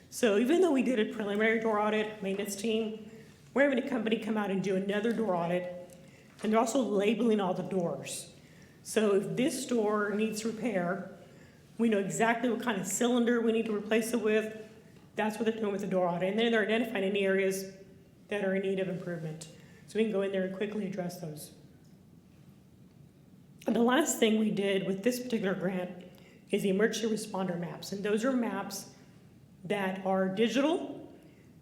So even though we did a preliminary door audit, maintenance team, we're having a company come out and do another door audit, and they're also labeling all the doors. So if this door needs repair, we know exactly what kind of cylinder we need to replace it with. That's what they're doing with the door audit. And then they're identifying any areas that are in need of improvement. So we can go in there and quickly address those. And the last thing we did with this particular grant is the emergency responder maps. And those are maps that are digital,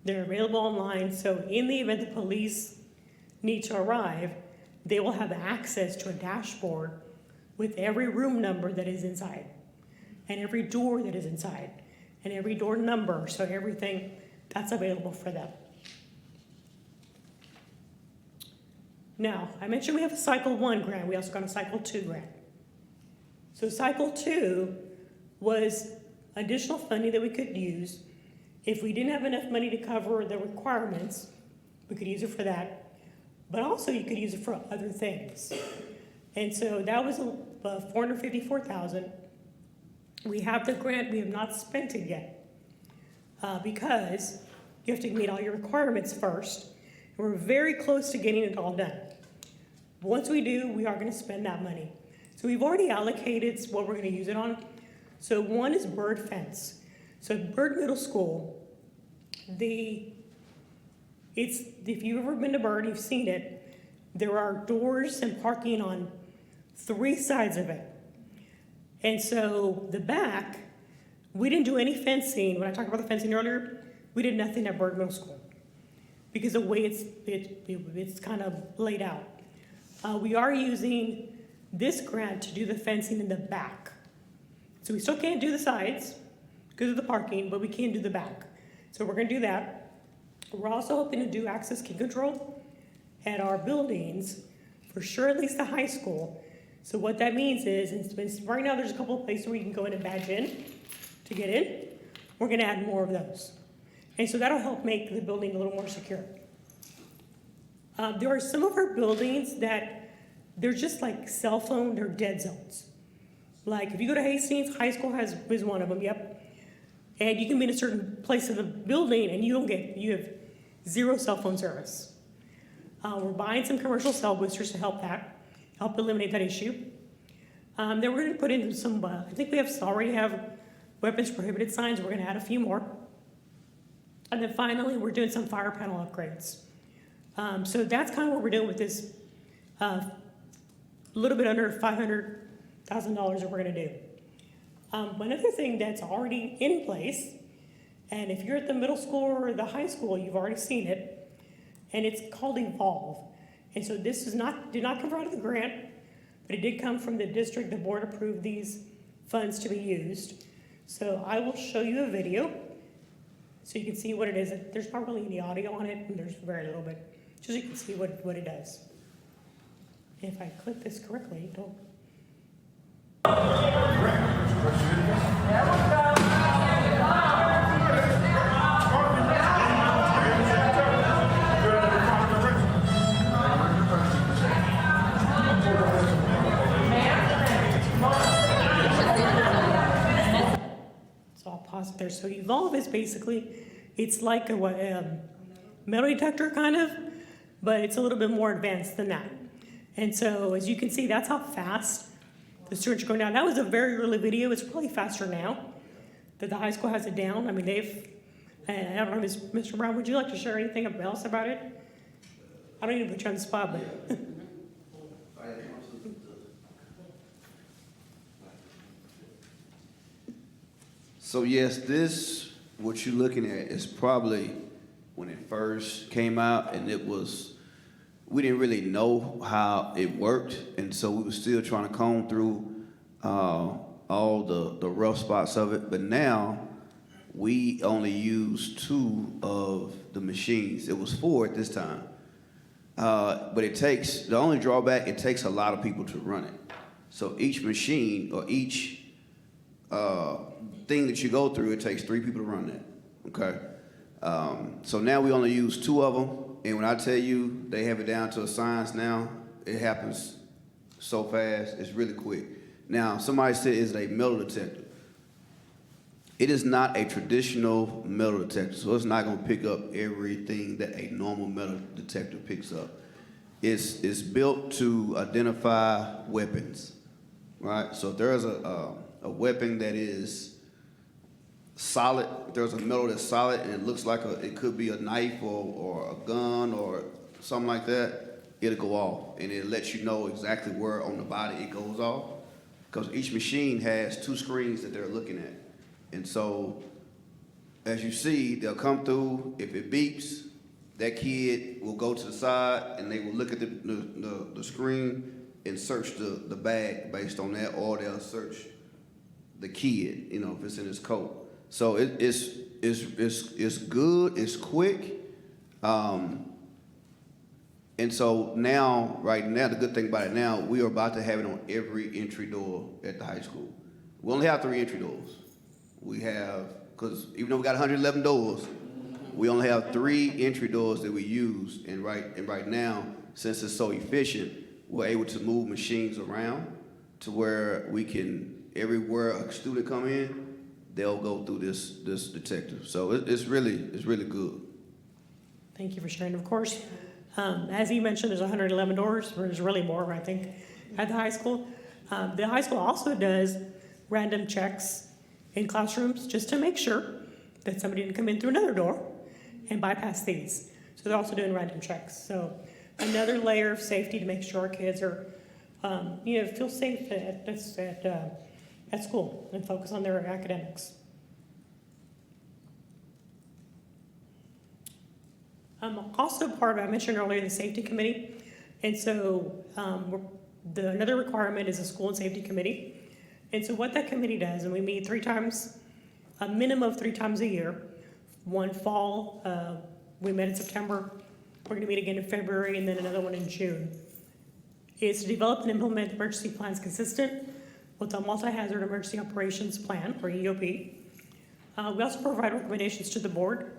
they're available online. So in the event the police need to arrive, they will have access to a dashboard with every room number that is inside, and every door that is inside, and every door number, so everything that's available for them. Now, I mentioned we have a Cycle 1 grant. We also got a Cycle 2 grant. So Cycle 2 was additional funding that we could use. If we didn't have enough money to cover the requirements, we could use it for that. But also you could use it for other things. And so that was $454,000. We have the grant, we have not spent it yet. Because you have to meet all your requirements first. And we're very close to getting it all done. Once we do, we are gonna spend that money. So we've already allocated what we're gonna use it on. So one is bird fence. So at Bird Middle School, if you've ever been to Bird, you've seen it, there are doors and parking on 3 sides of it. And so the back, we didn't do any fencing. When I talked about the fencing earlier, we did nothing at Bird Middle School because the way it's kind of laid out. We are using this grant to do the fencing in the back. So we still can't do the sides because of the parking, but we can do the back. So we're gonna do that. We're also hoping to do access key control at our buildings, for sure at least the high school. So what that means is, right now there's a couple of places where you can go in and badge in to get in. We're gonna add more of those. And so that'll help make the building a little more secure. There are some of our buildings that they're just like cell phone, they're dead zones. Like if you go to Hastings, high school is one of them, yep. And you can be in a certain place of the building and you have 0 cell phone service. We're buying some commercial cell boosters to help eliminate that issue. Then we're gonna put in some, I think we already have weapons prohibited signs, we're gonna add a few more. And then finally, we're doing some fire panel upgrades. So that's kind of what we're doing with this little bit under $500,000 that we're gonna do. Another thing that's already in place, and if you're at the middle school or the high school, you've already seen it, and it's called Evolve. And so this did not come out of the grant, but it did come from the district. The board approved these funds to be used. So I will show you a video so you can see what it is. There's not really any audio on it, and there's very little bit, just so you can see what it does. If I click this correctly, it'll. So I'll pause it there. So Evolve is basically, it's like a metal detector kind of, but it's a little bit more advanced than that. And so as you can see, that's how fast the students are going down. That was a very early video. It's probably faster now that the high school has it down. I mean, I don't know, Mr. Brown, would you like to share anything else about it? I don't need to put you on the spot, but. So yes, what you're looking at is probably when it first came out, and we didn't really know how it worked, and so we were still trying to comb through all the rough spots of it. But now we only use 2 of the machines. It was 4 at this time, but the only drawback, it takes a lot of people to run it. So each machine or each thing that you go through, it takes 3 people to run that. Okay, so now we only use 2 of them. And when I tell you they have it down to a science now, it happens so fast, it's really quick. Now, somebody said it's a metal detector. It is not a traditional metal detector, so it's not gonna pick up everything that a normal metal detector picks up. It's built to identify weapons, right? So if there's a weapon that is solid, if there's a metal that's solid and it looks like it could be a knife or a gun or something like that, it'll go off and it lets you know exactly where on the body it goes off, because each machine has 2 screens that they're looking at. And so as you see, they'll come through. If it beeps, that kid will go to the side and they will look at the screen and search the bag based on that, or they'll search the kid, if it's in his coat. So it's good, it's quick, and so right now, the good thing about it now, we are about to have it on every entry door at the high school. We only have 3 entry doors, We have, because even though we got 111 doors, we only have 3 entry doors that we use. And right now, since it's so efficient, we're able to move machines around to where we can, everywhere a student come in, they'll go through this detector. So it's really good. Thank you for sharing. Of course, as you mentioned, there's 111 doors, or there's really more, I think, at the high school. The high school also does random checks in classrooms just to make sure that somebody didn't come in through another door and bypass these. So they're also doing random checks. So another layer of safety to make sure our kids are, feel safe at school and focus on their academics. Also part of, I mentioned earlier, the safety committee. And so another requirement is a school and safety committee. And so what that committee does, and we meet 3 times, a minimum of 3 times a year. One fall, we met in September. We're gonna meet again in February, and then another one in June. Is to develop and implement emergency plans consistent with the multi-hazard emergency operations plan, or EOP. We also provide recommendations to the board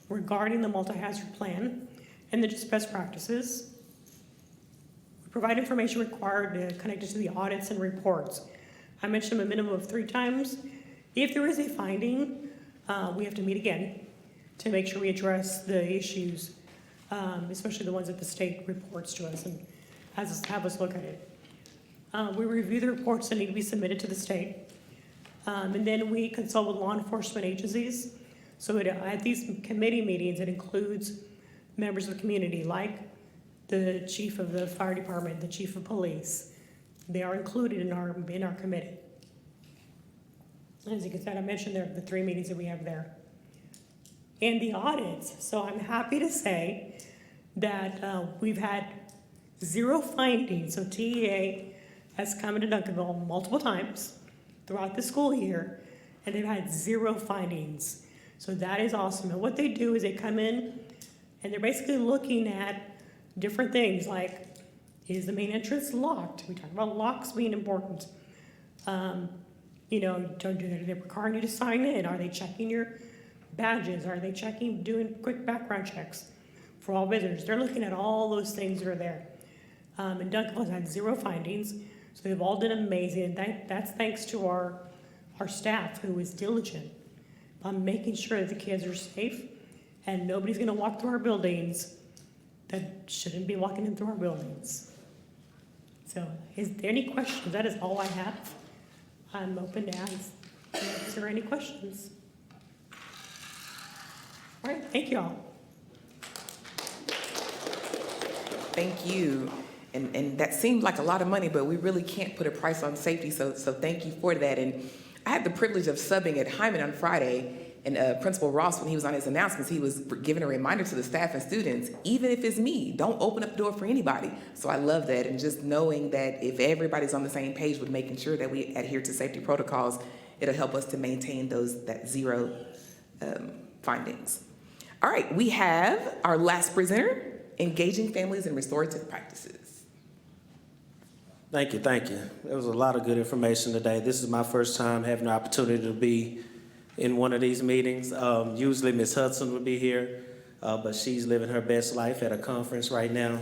regarding the multi-hazard plan and the just best practices. We provide information required connected to the audits and reports. I mentioned a minimum of 3 times. If there is a finding, we have to meet again to make sure we address the issues, especially the ones that the state reports to us and have us look at it. We review the reports that need to be submitted to the state. And then we consult with law enforcement agencies. So at these committee meetings, it includes members of the community, like the chief of the fire department, the chief of police. They are included in our committee. As you can see, I mentioned the 3 meetings that we have there. And the audits, so I'm happy to say that we've had 0 findings. So TEA has come into Duncanville multiple times throughout the school year, and they've had 0 findings. So that is awesome. And what they do is they come in and they're basically looking at different things like, is the main entrance locked? We talk about locks being important. Do they require you to sign in? Are they checking your badges? Are they doing quick background checks for all visitors? They're looking at all those things that are there. And Duncanville's had 0 findings, so they've all done amazing. That's thanks to our staff, who is diligent on making sure that the kids are safe and nobody's gonna walk through our buildings that shouldn't be walking in through our buildings. So is there any questions? That is all I have. I'm open to ask. Is there any questions? All right, thank you all. Thank you. And that seemed like a lot of money, but we really can't put a price on safety, so thank you for that. And I had the privilege of subbing at Hyman on Friday, and Principal Ross, when he was on his announcements, he was giving a reminder to the staff and students, even if it's me, don't open up the door for anybody. So I love that, and just knowing that if everybody's on the same page with making sure that we adhere to safety protocols, it'll help us to maintain that 0 findings. All right, we have our last presenter, engaging families in restorative practices. Thank you. There was a lot of good information today. This is my first time having the opportunity to be in one of these meetings. Usually Ms. Hudson would be here, but she's living her best life at a conference right now.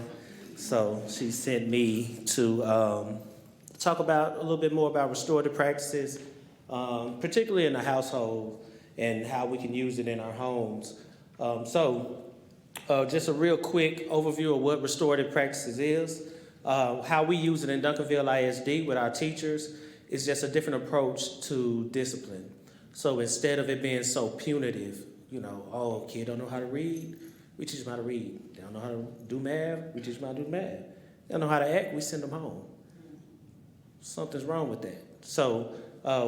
So she sent me to talk about a little bit more about restorative practices, particularly in the household and how we can use it in our homes. Just a real quick overview of what restorative practices is. How we use it in Duncanville ISD with our teachers is just a different approach to discipline. So instead of it being so punitive, kid don't know how to read, we teach them how to read. They don't know how to do math, we teach them how to do math. They don't know how to act, we send them home. Something's wrong with that. So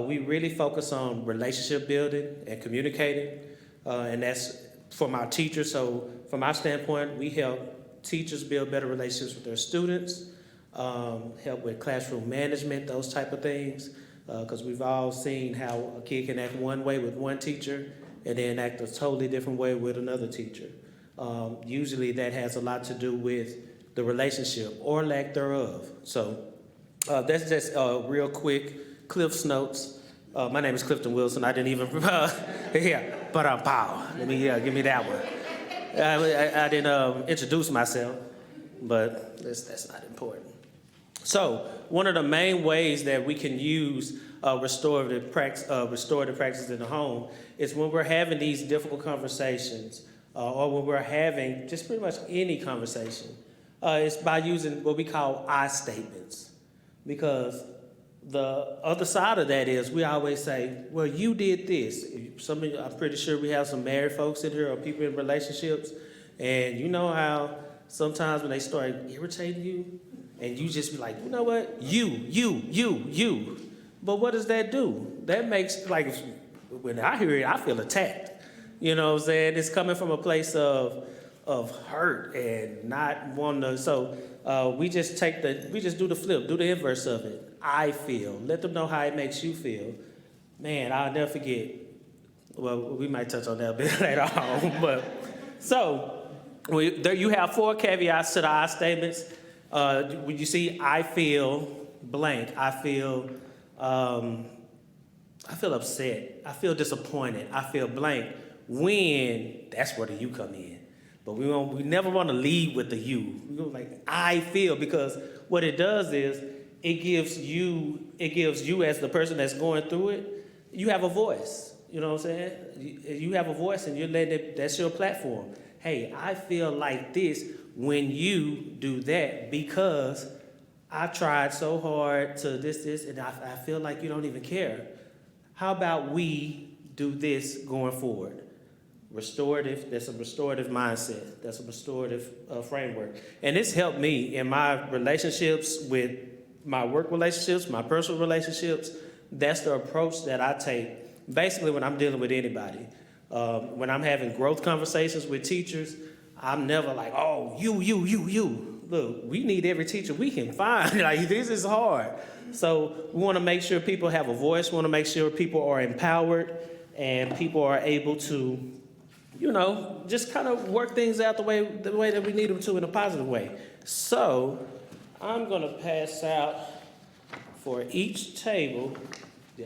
we really focus on relationship building and communicating, and that's from our teachers. So from our standpoint, we help teachers build better relationships with their students, help with classroom management, those type of things, because we've all seen how a kid can act one way with one teacher and then act a totally different way with another teacher. Usually that has a lot to do with the relationship or lack thereof. So that's just real quick Cliff's Notes My name is Clifton Wilson. I didn't even, yeah, but pow. Let me, give me that one. I didn't introduce myself, but that's not important. So one of the main ways that we can use restorative practices in the home is when we're having these difficult conversations, or when we're having just pretty much any conversation. It's by using what we call I statements, because the other side of that is we always say, well, you did this. I'm pretty sure we have some married folks in here or people in relationships, and you know how sometimes when they start irritating you, and you just be like, you know what, you. But what does that do? That makes, like, when I hear it, I feel attacked. You know what I'm saying? It's coming from a place of hurt and not wanting to, so we just do the flip, do the inverse of it. I feel. Let them know how it makes you feel. Man, I'll never forget. Well, we might touch on that a bit later on. But so there you have 4 caveats to the I statements. When you see I feel blank, I feel upset, I feel disappointed, I feel blank. When, that's where the you come in. But we never want to lead with the you. We go like, I feel, because what it does is it gives you as the person that's going through it, you have a voice. You know what I'm saying? You have a voice, and you're letting it, that's your platform. Hey, I feel like this when you do that, because I tried so hard to this, and I feel like you don't even care. How about we do this going forward? Restorative, that's a restorative mindset. That's a restorative framework. And it's helped me in my relationships, with my work relationships, my personal relationships. That's the approach that I take basically when I'm dealing with anybody. When I'm having growth conversations with teachers, I'm never like, oh, you. Look, we need every teacher we can find. Like, this is hard. So we want to make sure people have a voice. We want to make sure people are empowered and people are able to, you know, just kind of work things out the way that we need them to in a positive way. So I'm going to pass out for each table.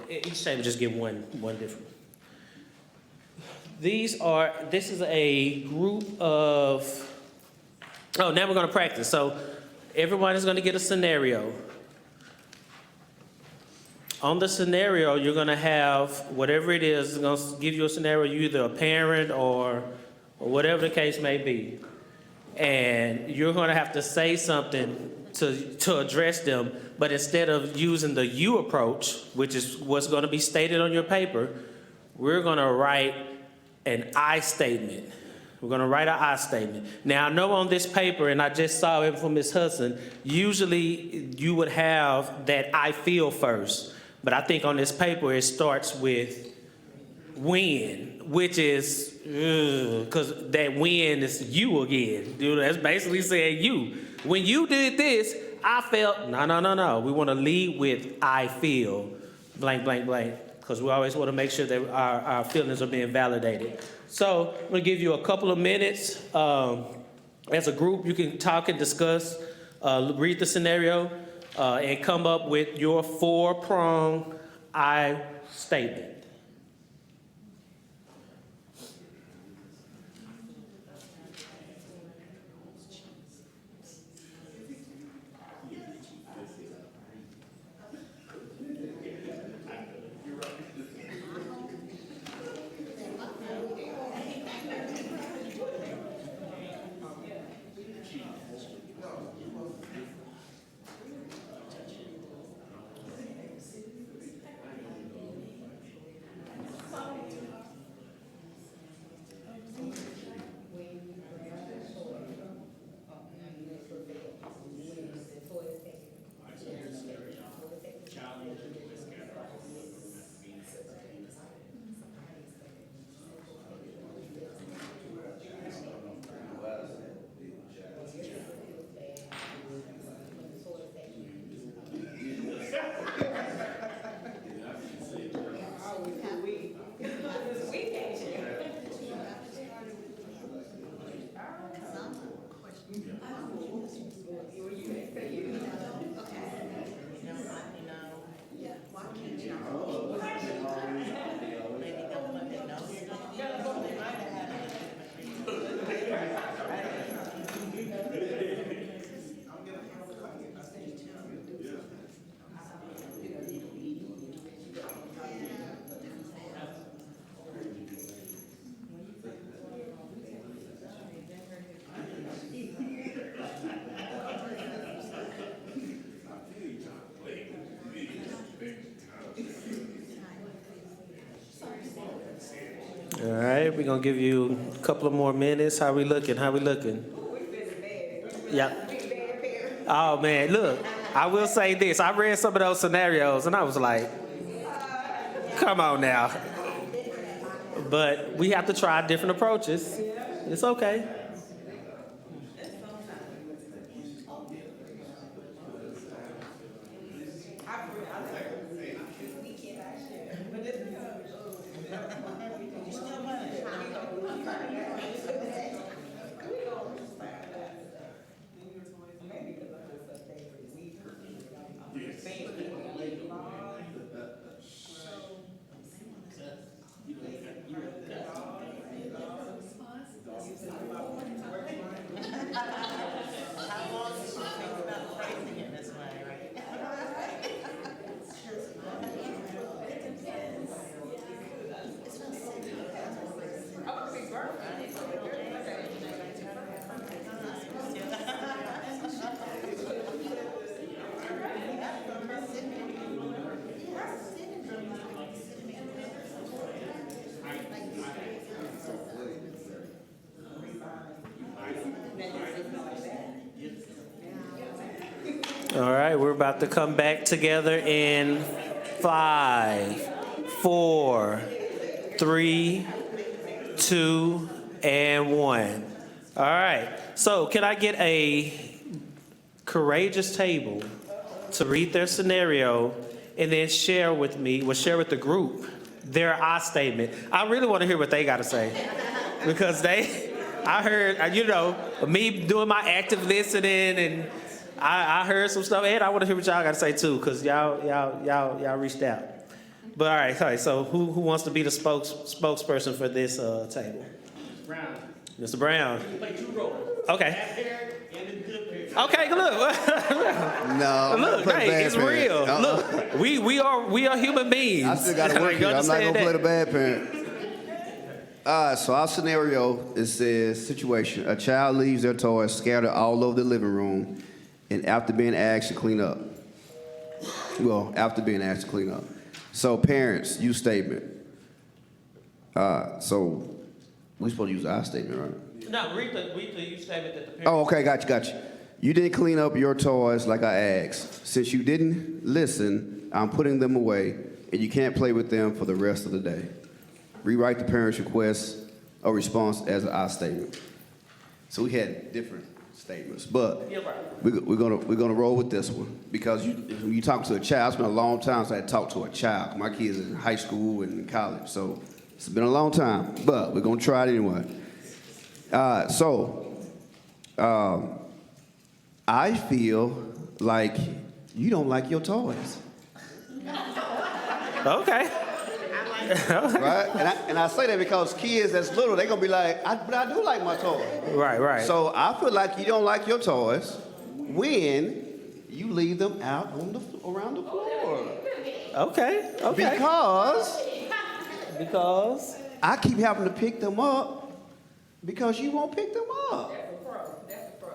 Each table just get one different. This is a group of, now we're going to practice. So everyone is going to get a scenario. On the scenario, you're going to have whatever it is, it's going to give you a scenario, you're either a parent or whatever the case may be. And you're going to have to say something to address them, but instead of using the you approach, which is what's going to be stated on your paper, we're going to write an I statement. We're going to write an I statement. Now, I know on this paper, and I just saw it from Ms. Hudson, usually you would have that I feel first. But I think on this paper, it starts with when, which is, because that when is you again. Dude, that's basically saying you. When you did this, I felt, no. We want to lead with I feel, blank, because we always want to make sure that our feelings are being validated. So I'm going to give you a couple of minutes. As a group, you can talk and discuss, read the scenario, and come up with your 4-prong I statement. right, we're gonna give you a couple of more minutes. How we looking? Yeah. Oh, man, look, I will say this. I read some of those scenarios, and I was like, come on now. But we have to try different approaches. It's okay. All right, we're about to come back together in 5, 4, 3, 2, and 1. All right, so can I get a courageous table to read their scenario and then share with the group their I statement? I really want to hear what they got to say because I heard, me doing my active listening and I heard some stuff, and I want to hear what y'all got to say too, because y'all reached out. But all right, so who wants to be the spokesperson for this table? Brown. Mr. Brown. You play 2 roles. Okay. Bad parent and the good parent. Okay, look. No, Look, hey, it's real. Look, we are human beings. I still got to work here. I'm not going to play the bad parent. So our scenario, it says, situation, a child leaves their toys scattered all over the living room and after being asked to clean up. So parents, use statement. So we supposed to use our statement, right? No, read the you statement that the parents. Oh, okay, got you. You didn't clean up your toys like I asked. Since you didn't listen, I'm putting them away, and you can't play with them for the rest of the day. Rewrite the parent's request or response as an I statement. So we had different statements, but we're gonna roll with this one because when you talk to a child, it's been a long time since I talked to a child. My kids in high school and in college, so it's been a long time, but we're gonna try it anyway. I feel like you don't like your toys. Okay. Right? And I say that because kids that's little, they're going to be like, but I do like my toys. Right. So I feel like you don't like your toys when you leave them out around the floor. Okay. Because I keep having to pick them up because you won't pick them up. That's a pro.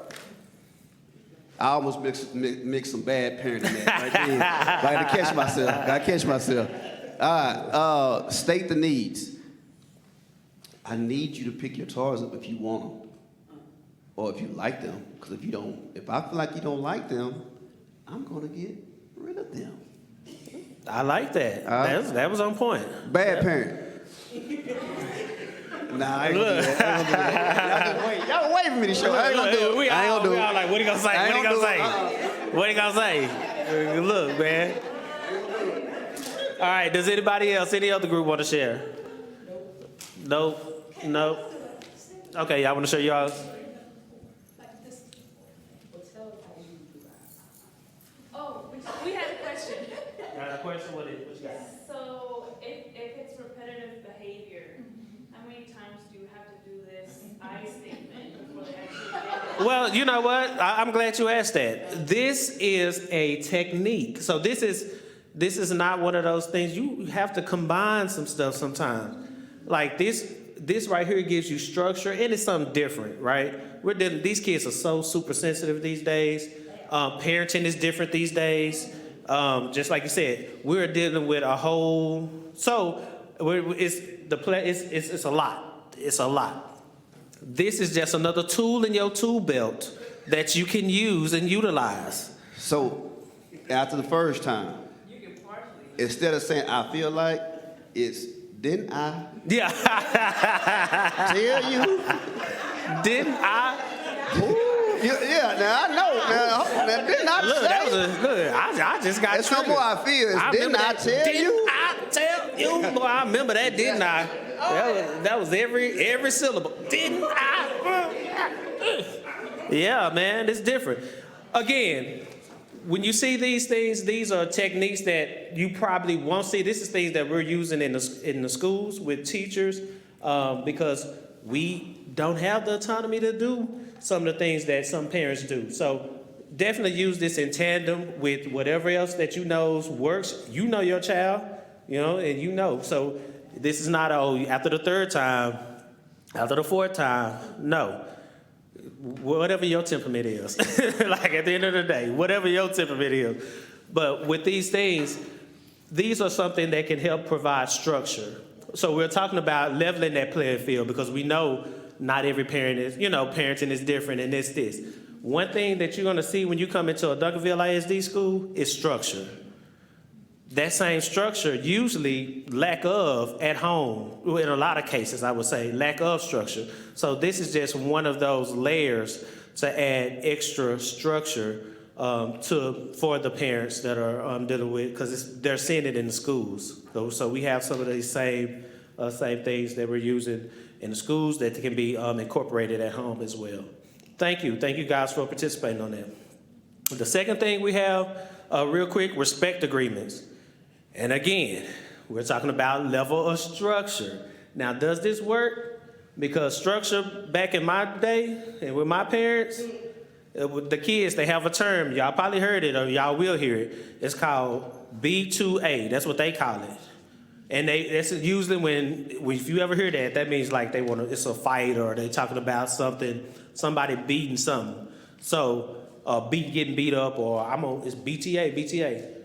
I almost mixed some bad parenting there right there. Gotta catch myself. All right, state the needs. I need you to pick your toys up if you want them, or if you like them. Because if I feel like you don't like them, I'm gonna get rid of them. I like that. That was on point. Bad parent. Nah, I ain't gonna do that. Y'all wait for me to show. I ain't gonna do it. We I ain't gonna do it. all like, what he gonna say? What he gonna say? Look, man. All right, does anybody else, any other group want to share? Nope. Okay, y'all want to share y'all? Oh, we had a question. Got a question? What you got? So if it's repetitive behavior, how many times do you have to do this I statement before they actually get it? Well, you know what? I'm glad you asked that. This is a technique. So this is not one of those things. You have to combine some stuff sometimes. Like this right here gives you structure, and it's something different, right? These kids are so super sensitive these days. Parenting is different these days. Just like you said, we're dealing with a whole. So it's a lot. It's a lot. This is just another tool in your tool belt that you can use and utilize. So after the first time, instead of saying I feel like, it's didn't I Yeah. tell you? Didn't I? Yeah, now I know. Now didn't I Look, say? that was look, I just got It's no triggered. more I feel. It's didn't remember I that. tell Didn't you? I tell you? Boy, I remember that, didn't I? That was every syllable. Didn't I? Yeah, man, it's different. Again, when you see these things, these are techniques that you probably won't see. This is things that we're using in the schools with teachers because we don't have the autonomy to do some of the things that some parents do. So definitely use this in tandem with whatever else that you know works. You know your child, and you know. So this is not, after the third time, after the fourth time. No. Whatever your temperament is. Like at the end of the day, whatever your temperament is. But with these things, these are something that can help provide structure. So we're talking about leveling that playing field because we know not every parent is, parenting is different and this. One thing that you're gonna see when you come into a Duncanville ISD school is structure. That same structure usually lack of at home, in a lot of cases I would say, lack of structure. So this is just one of those layers to add extra structure for the parents that are dealing with, because they're seeing it in the schools. So we have some of these same things that we're using in the schools that can be incorporated at home as well. Thank you guys for participating on that. The second thing we have, real quick, respect agreements. And again, we're talking about level of structure. Now, does this work? Because structure back in my day and with my parents, with the kids, they have a term. Y'all probably heard it or y'all will hear it. It's called B2A. That's what they call it. And it's usually if you ever hear that, that means like it's a fight or they talking about somebody beating something. So getting beat up it's BTA.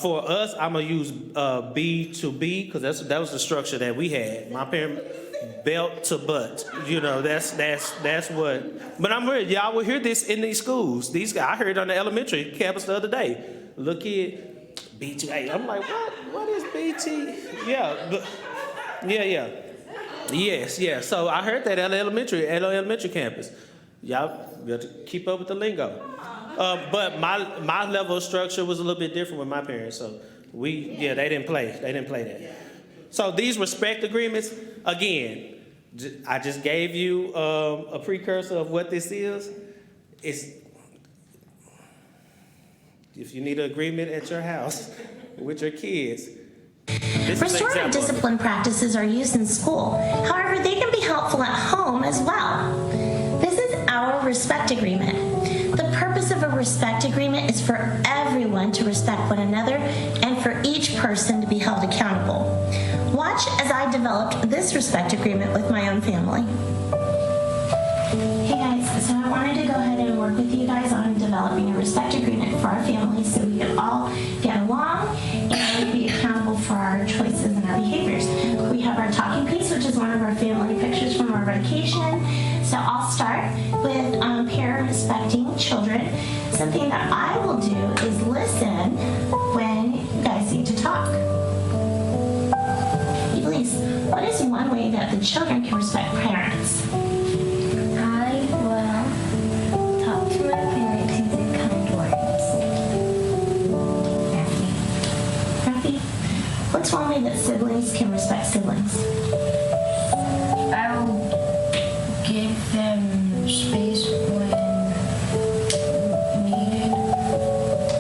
For us, I'm gonna use B to B because that was the structure that we had. My parents, belt to butt. That's what. But I'm heard y'all will hear this in these schools. These guys, I heard it on the elementary campus the other day. Little kid, B to A. I'm like, what? What is BT? Yeah. Yes. So I heard that at the elementary campus. Y'all got to keep up with the lingo. But my level of structure was a little bit different with my parents. So they didn't play that. So these respect agreements, again, I just gave you a precursor of what this is. If you need an agreement at your house with your kids. Restorative discipline practices are used in school. However, they can be helpful at home as well. This is our respect agreement. The purpose of a respect agreement is for everyone to respect one another and for each person to be held accountable. Watch as I developed this respect agreement with my own family. Hey guys, so I wanted to go ahead and work with you guys on developing a respect agreement for our family so we could all get along and be accountable for our choices and our behaviors. We have our talking piece, which is one of our family pictures from our vacation. So I'll start with parent respecting children. Something that I will do is listen when you guys need to talk. Elise, what is one way that the children can respect parents? I will talk to my parents using kind words. Rafi, what's one way that siblings can respect siblings? I will give them space when needed.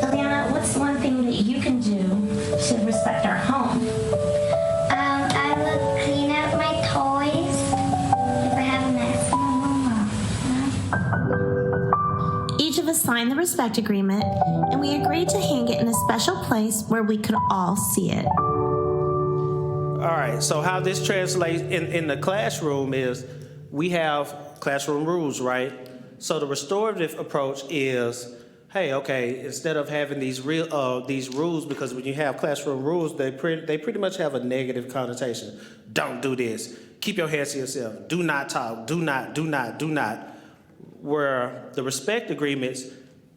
Eliana, what's one thing that you can do to respect our home? I will clean up my toys if I have a mess. Each of us signed the respect agreement, and we agreed to hang it in a special place where we could all see it. All right, so how this translates in the classroom is we have classroom rules, right? So the restorative approach is hey, okay, instead of having these rules, because when you have classroom rules, they pretty much have a negative connotation. Don't do this. Keep your hands to yourself. Do not talk. Do not. Where the respect agreements,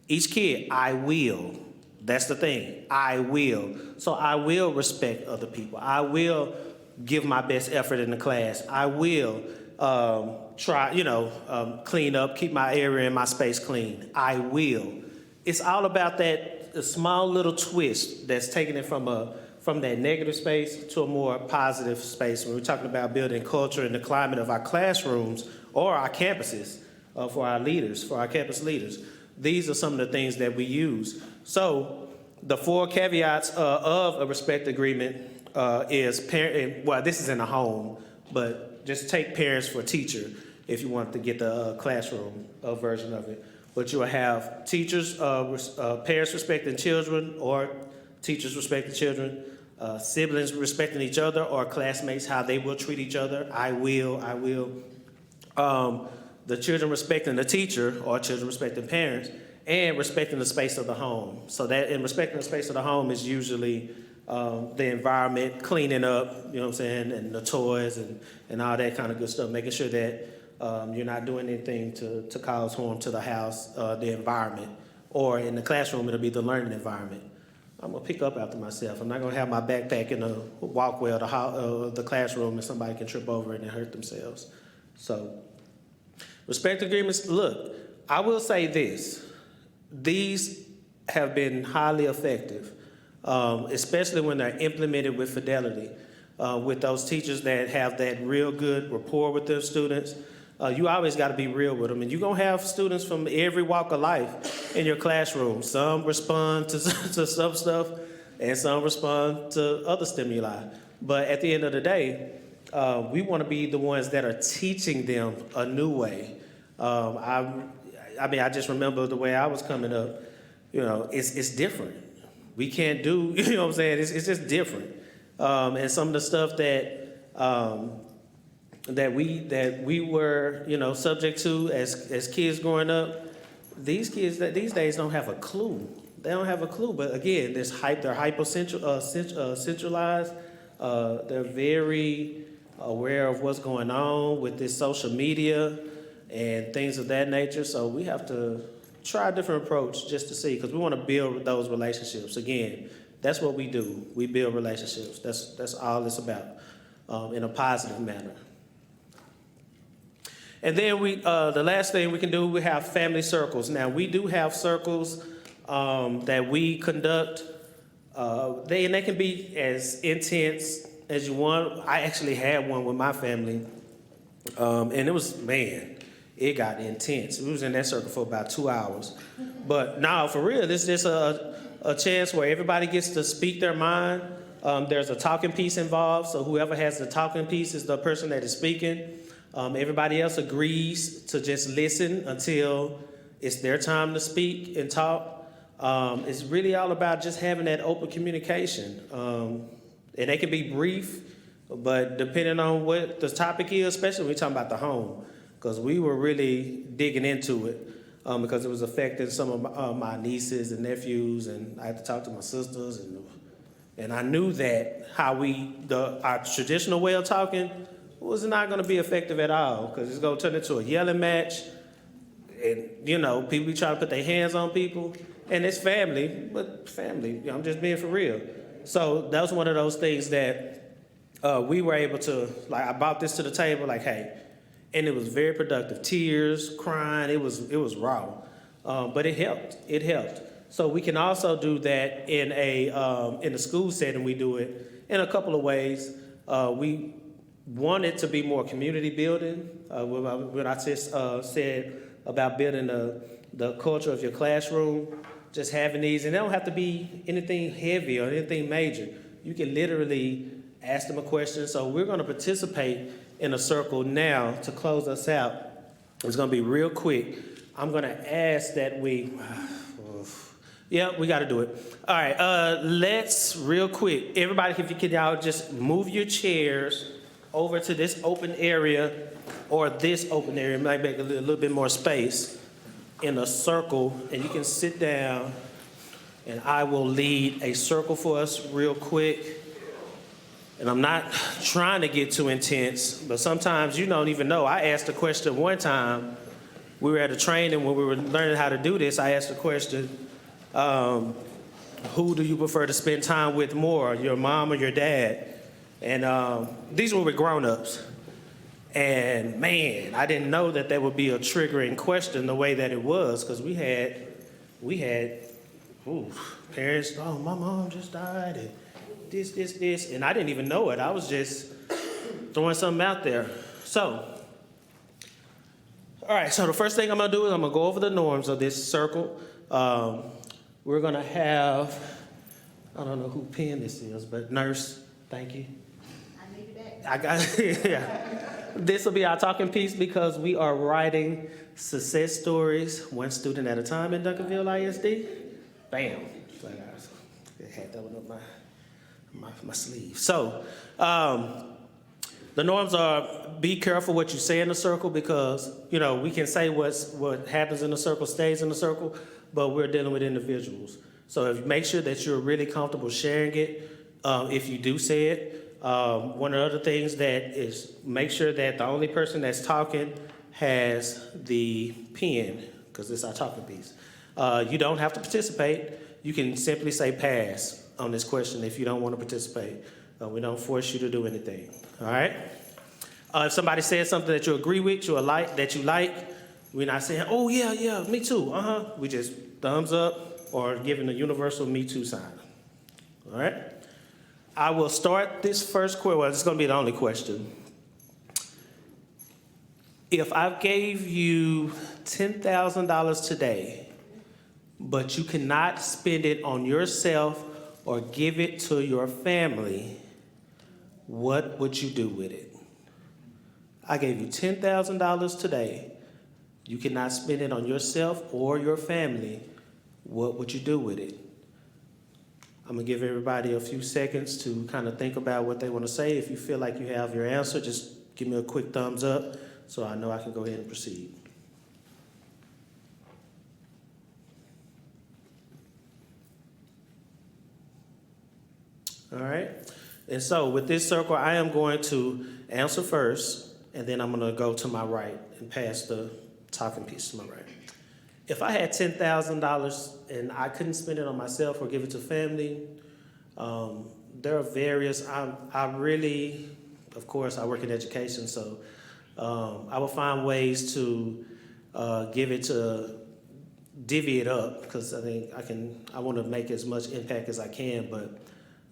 each kid, I will. That's the thing. I will. So I will respect other people. I will give my best effort in the class. I will try, clean up, keep my area and my space clean. I will. It's all about that small little twist that's taking it from that negative space to a more positive space. When we're talking about building culture and the climate of our classrooms or our campuses for our leaders, for our campus leaders, these are some of the things that we use. So the 4 caveats of a respect agreement is this is in a home, but just take parents for teacher if you want to get the classroom version of it. But you will have teachers, parents respecting children, or teachers respecting children, siblings respecting each other, or classmates, how they will treat each other. I will. The children respecting the teacher, or children respecting parents, and respecting the space of the home. So that in respecting the space of the home is usually the environment, cleaning up, you know what I'm saying, and the toys and all that kind of good stuff, making sure that you're not doing anything to cause harm to the house, the environment, or in the classroom, it'll be the learning environment. I'm gonna pick up after myself. I'm not gonna have my backpack in the walkway of the classroom and somebody can trip over it and hurt themselves. So, respect agreements, look, I will say this. These have been highly effective, especially when they're implemented with fidelity, with those teachers that have that real good rapport with their students. You always got to be real with them. And you're going to have students from every walk of life in your classroom. Some respond to some stuff, and some respond to other stimuli. But at the end of the day, we want to be the ones that are teaching them a new way. I just remember the way I was coming up, it's different. We can't do, you know what I'm saying? It's just different. And some of the stuff that we were, subject to as kids growing up, these kids these days don't have a clue. They don't have a clue. But again, they're centralized. They're very aware of what's going on with this social media and things of that nature. So we have to try a different approach just to see, because we want to build those relationships. Again, that's what we do. We build relationships. That's all it's about, in a positive manner. And then the last thing we can do, we have family circles. Now, we do have circles that we conduct. They can be as intense as you want. I actually had one with my family, and it was, it got intense. We was in that circle for about 2 hours. But no, for real, this is just a chance where everybody gets to speak their mind. There's a talking piece involved, so whoever has the talking piece is the person that is speaking. Everybody else agrees to just listen until it's their time to speak and talk. It's really all about just having that open communication. And they can be brief, but depending on what the topic is, especially when we're talking about the home, because we were really digging into it because it was affecting some of my nieces and nephews, and I had to talk to my sisters, and I knew that our traditional way of talking was not going to be effective at all, because it's going to turn into a yelling match, and people be trying to put their hands on people, and it's family, but family, I'm just being for real. So that was one of those things that we were able to, I brought this to the table, hey, and it was very productive. Tears, crying, it was raw, but it helped. So we can also do that in a school setting. We do it in a couple of ways. We want it to be more community building. What I said about building the culture of your classroom, just having these, and they don't have to be anything heavy or anything major. You can literally ask them a question. So we're going to participate in a circle now to close us out. It's going to be real quick. I'm going to ask that we got to do it. All right, let's real quick. Everybody, if you could y'all just move your chairs over to this open area, or this open area, might make a little bit more space. in a circle, and you can sit down, and I will lead a circle for us real quick. And I'm not trying to get too intense, but sometimes you don't even know. I asked a question one time. We were at a training when we were learning how to do this. I asked a question, who do you prefer to spend time with more, your mom or your dad? And these were with grown-ups. And man, I didn't know that would be a triggering question the way that it was, because we had parents, oh, my mom just died, and this, and I didn't even know it. I was just throwing something out there. So, all right, so the first thing I'm gonna do is I'm gonna go over the norms of this circle. We're gonna have, I don't know who pen this is, but nurse, thank you. I need it back. I got it, yeah. This will be our talking piece because we are writing success stories, one student at a time in Duncanville ISD. Bam. I had that one up my sleeve. So, the norms are be careful what you say in the circle because, you know, we can say what happens in the circle stays in the circle, but we're dealing with individuals. So make sure that you're really comfortable sharing it if you do say it. One of the other things that is make sure that the only person that's talking has the pen, because it's our talking piece. You don't have to participate. You can simply say pass on this question if you don't want to participate. We don't force you to do anything, all right? If somebody says something that you agree with, that you like, we're not saying, oh, yeah, me too, We just thumbs up or giving a universal me too sign, all right? I will start this first question. Well, it's going to be the only question. If I gave you $10,000 today, but you cannot spend it on yourself or give it to your family, what would you do with it? I gave you $10,000 today. You cannot spend it on yourself or your family. What would you do with it? I'm gonna give everybody a few seconds to kind of think about what they want to say. If you feel like you have your answer, just give me a quick thumbs up so I know I can go ahead and proceed. All right, and so with this circle, I am going to answer first, and then I'm gonna go to my right and pass the talking piece to my right. If I had $10,000 and I couldn't spend it on myself or give it to family, there are various, I really, of course, I work in education, so I will find ways to divvy it up, because I think I want to make as much impact as I can, but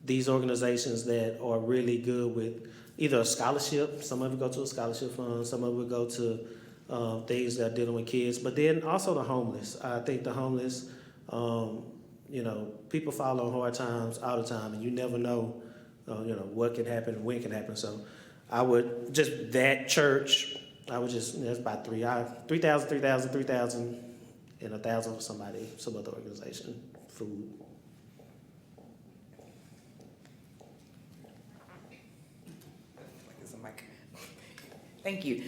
these organizations that are really good with either a scholarship, some of it go to a scholarship fund, some of it go to things that are dealing with kids, but then also the homeless. I think the homeless, people fall on hard times all the time, and you never know, what can happen and when it can happen. So I would just, that church, that's about 3,000, and 1,000 for somebody, some other organization, food. Thank you.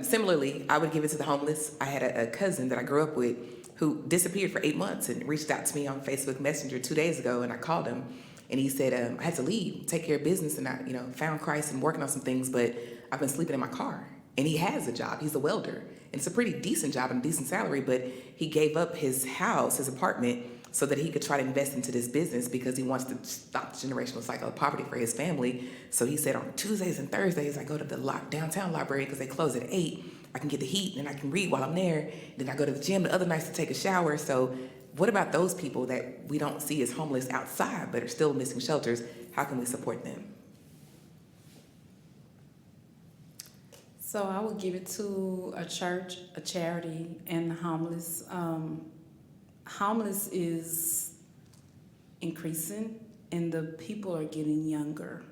Similarly, I would give it to the homeless. I had a cousin that I grew up with who disappeared for 8 months and reached out to me on Facebook Messenger 2 days ago, and I called him, and he said, I had to leave, take care of business, and I, found Christ and working on some things, but I've been sleeping in my car. And he has a job. He's a welder. And it's a pretty decent job and a decent salary, but he gave up his house, his apartment, so that he could try to invest into this business because he wants to stop the generational cycle of poverty for his family. So he said on Tuesdays and Thursdays, I go to the downtown library because they close at 8. I can get the heat and I can read while I'm there. Then I go to the gym the other nights to take a shower. So what about those people that we don't see as homeless outside but are still missing shelters? How can we support them? So I would give it to a church, a charity, and the homeless. Homeless is increasing, and the people are getting younger.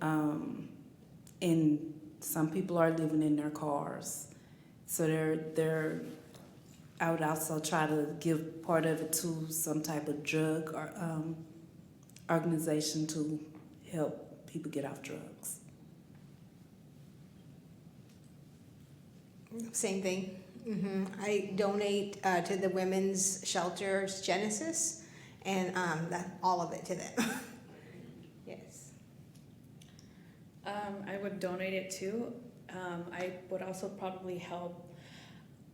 And some people are living in their cars. So I would also try to give part of it to some type of drug or organization to help people get off drugs. Same thing. I donate to the women's shelters Genesis, and all of it to them. Yes. I would donate it too. I would also probably help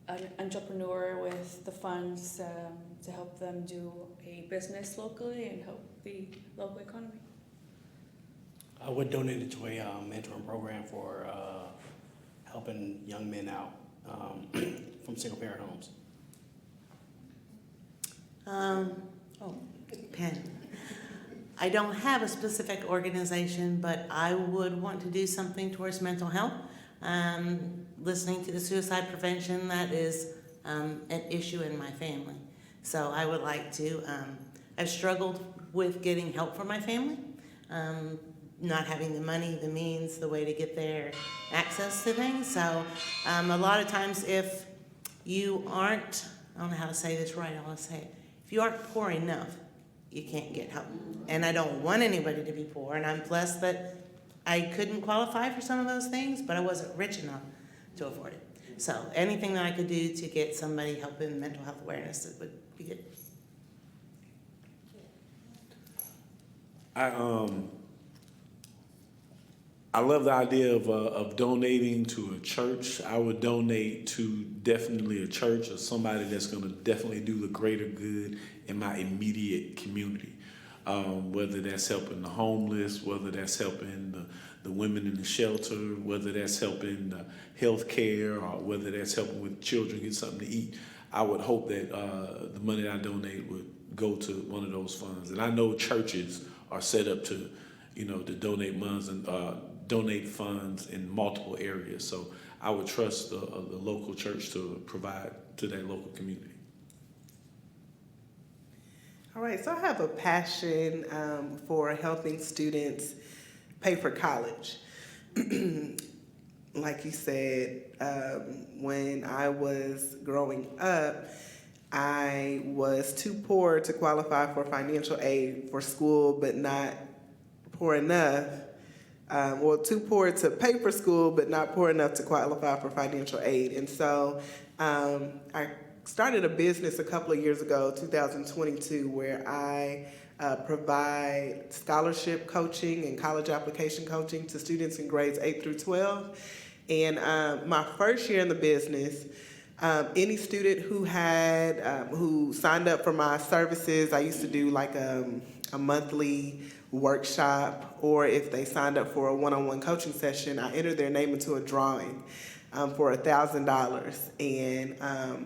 an entrepreneur with the funds to help them do a business locally and help the local economy. I would donate it to a mentoring program for helping young men out from single-parent homes. Pen. I don't have a specific organization, but I would want to do something towards mental health. Listening to the suicide prevention, that is an issue in my family. So I would like to, I've struggled with getting help for my family, not having the money, the means, the way to get there, access to things. So a lot of times if you aren't, I don't know how to say this right, I'll say it. If you aren't poor enough, you can't get help. And I don't want anybody to be poor, and I'm blessed that I couldn't qualify for some of those things, but I wasn't rich enough to afford it. So anything that I could do to get somebody help in mental health awareness, it would be good. I love the idea of donating to a church. I would donate to definitely a church or somebody that's going to definitely do the greater good in my immediate community. Whether that's helping the homeless, whether that's helping the women in the shelter, whether that's helping health care, or whether that's helping with children get something to eat. I would hope that the money that I donate would go to one of those funds. And I know churches are set up to, to donate funds and donate funds in multiple areas. So I would trust the local church to provide to that local community. All right, so I have a passion for helping students pay for college. Like you said, when I was growing up, I was too poor to qualify for financial aid for school, but not poor enough. Too poor to pay for school, but not poor enough to qualify for financial aid. And so I started a business a couple of years ago, 2022, where I provide scholarship coaching and college application coaching to students in grades 8 through 12. And my first year in the business, any student who signed up for my services, I used to do like a monthly workshop, or if they signed up for a one-on-one coaching session, I entered their name into a drawing for $1,000. And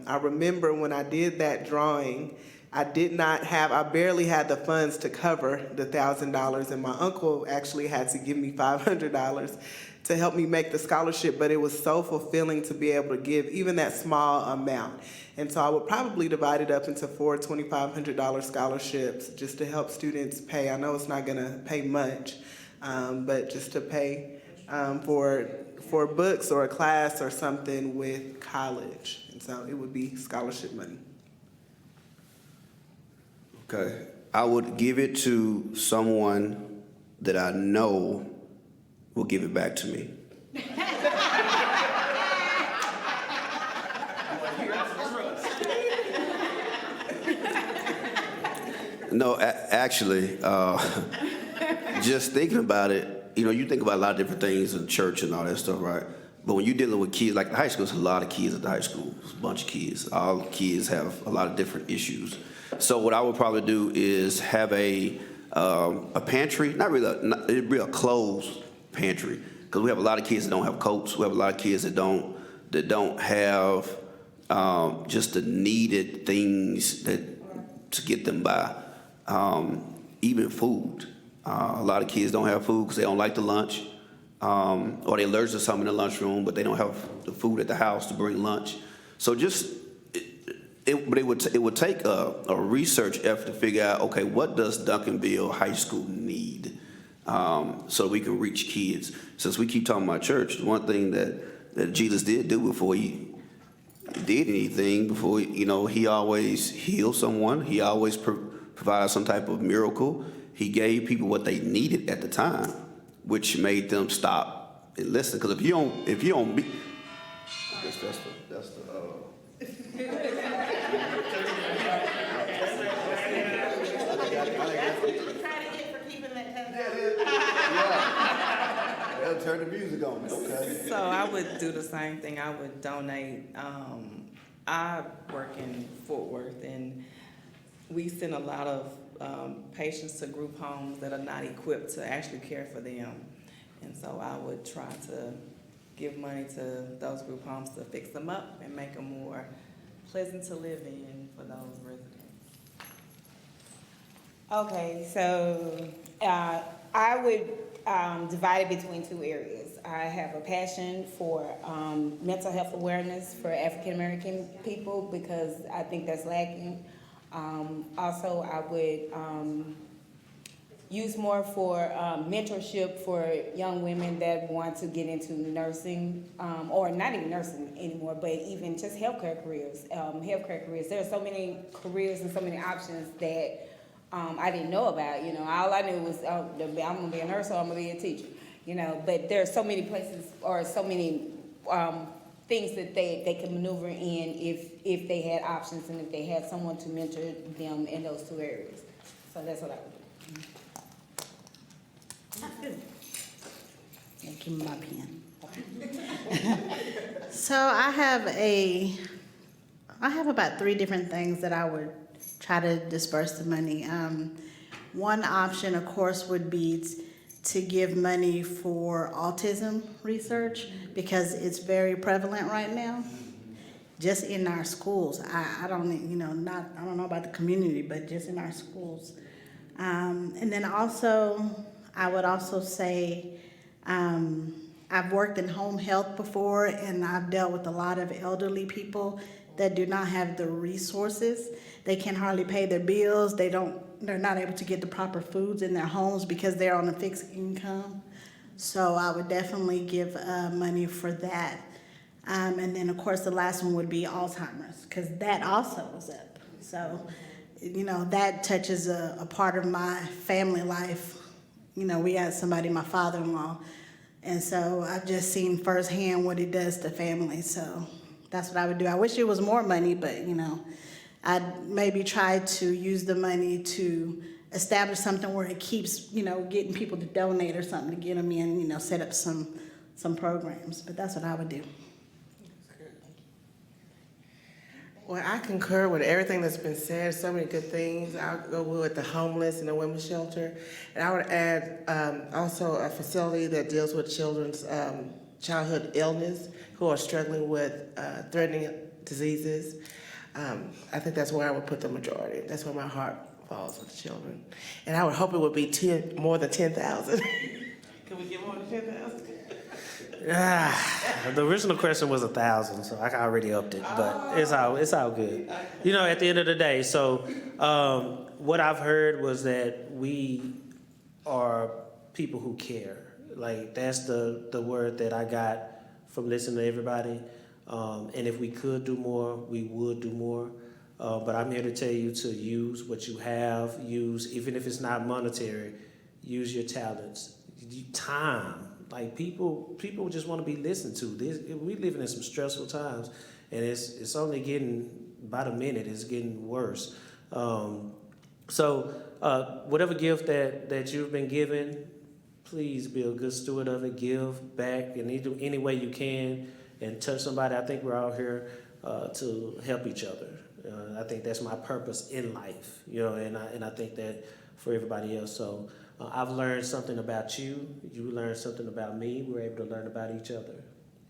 I remember when I did that drawing, I barely had the funds to cover the $1,000, and my uncle actually had to give me $500 to help me make the scholarship, but it was so fulfilling to be able to give even that small amount. And so I would probably divide it up into 4 $2,500 scholarships just to help students pay. I know it's not gonna pay much, but just to pay for books or a class or something with college. And so it would be scholarship money. Okay, I would give it to someone that I know will give it back to me. No, actually, just thinking about it, you think about a lot of different things in church and all that stuff, right? But when you're dealing with kids, like high school, there's a lot of kids at the high school. There's a bunch of kids. All kids have a lot of different issues. So what I would probably do is have a pantry, it'd be a closed pantry, because we have a lot of kids that don't have coats. We have a lot of kids that don't have just the needed things to get them by. Even food. A lot of kids don't have food because they don't like the lunch, or they're allergic to something in the lunchroom, but they don't have the food at the house to bring lunch. So it would take a research effort to figure out, okay, what does Duncanville High School need so we can reach kids? Since we keep talking about church, one thing that Jesus did do before he did anything, before he always healed someone. He always provided some type of miracle. He gave people what they needed at the time, which made them stop and listen. Because if you don't be Congress. That's the. They'll turn the music on, okay? So I would do the same thing. I would donate. I work in Fort Worth, and we send a lot of patients to group homes that are not equipped to actually care for them. And so I would try to give money to those group homes to fix them up and make them more pleasant to live in for those residents. Okay, so I would divide it between two areas. I have a passion for mental health awareness for African American people because I think that's lacking. Also, I would use more for mentorship for young women that want to get into nursing, or not even nursing anymore, but even just healthcare careers. There are so many careers and so many options that I didn't know about. You know, all I knew was I'm gonna be a nurse or I'm gonna be a teacher. You know, but there are so many places or so many things that they can maneuver in if they had options and if they had someone to mentor them in those two areas. So that's what I would do. Give me my pen. So I have about 3 different things that I would try to disperse the money. One option, of course, would be to give money for autism research because it's very prevalent right now, just in our schools. I don't know about the community, but just in our schools. And then also, I would also say, I've worked in home health before, and I've dealt with a lot of elderly people that do not have the resources. They can hardly pay their bills. They're not able to get the proper foods in their homes because they're on a fixed income. So I would definitely give money for that. And then of course the last one would be Alzheimer's, because that also is up. So, that touches a part of my family life. We had somebody, my father-in-law, and so I've just seen firsthand what it does to families. So that's what I would do. I wish it was more money, but I'd maybe try to use the money to establish something where it keeps, getting people to donate or something to get them in, set up some programs. But that's what I would do. Well, I concur with everything that's been said. So many good things. I'll go with the homeless and the women's shelter. And I would add also a facility that deals with children's childhood illness who are struggling with threatening diseases. I think that's where I would put the majority. That's where my heart falls with the children. And I would hope it would be more than 10,000. Can we get more than 10,000? The original question was 1,000, so I already upped it, but it's all good. At the end of the day, so what I've heard was that we are people who care. Like, that's the word that I got from listening to everybody. And if we could do more, we would do more. But I'm here to tell you to use what you have, even if it's not monetary, use your talents, time. Like, people just want to be listened to. We living in some stressful times, and it's only getting, by the minute, it's getting worse. So whatever gift that you've been given, please be a good steward of it. Give back in any way you can and touch somebody. I think we're all here to help each other. I think that's my purpose in life, and I think that for everybody else. So I've learned something about you. You learned something about me. We were able to learn about each other.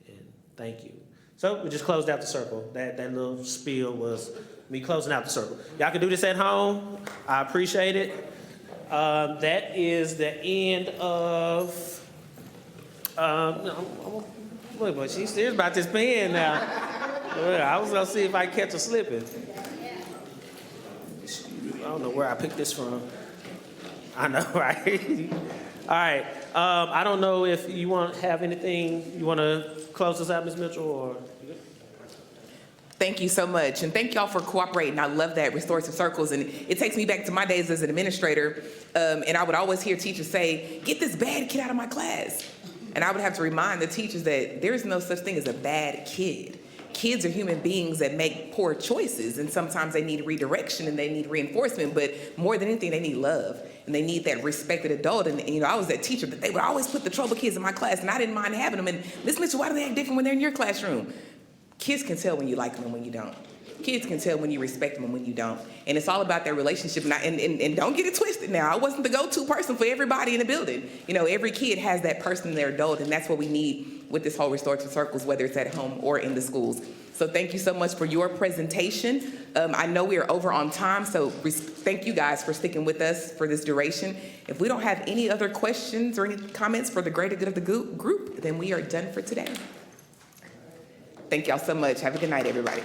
And thank you. So we just closed out the circle. That little spiel was me closing out the circle. Y'all can do this at home. I appreciate it. That is the end of... Wait, she's serious about this pen now. I was going to see if I catch her slipping. I don't know where I picked this from. I know, right? All right. I don't know if you want to have anything. You want to close us out, Ms. Mitchell, or? Thank you so much, and thank y'all for cooperating. I love that, restorative circles, and it takes me back to my days as an administrator, and I would always hear teachers say, "Get this bad kid out of my class," and I would have to remind the teachers that there is no such thing as a bad kid. kids are human beings that make poor choices, and sometimes they need redirection and they need reinforcement, but more than anything, they need love. And they need that respected adult. And you know, I was that teacher, but they would always put the trouble kids in my class, and I didn't mind having them. And Miss Mitchell, why do they act different when they're in your classroom? Kids can tell when you like them and when you don't. Kids can tell when you respect them and when you don't. And it's all about their relationship. And don't get it twisted now. I wasn't the go-to person for everybody in the building. You know, every kid has that person, their adult, and that's what we need with this whole Restorative Circles, whether it's at home or in the schools. So thank you so much for your presentation. I know we are over on time, so thank you guys for sticking with us for this duration. If we don't have any other questions or any comments for the greater good of the group, then we are done for today. Thank y'all so much. Have a good night, everybody.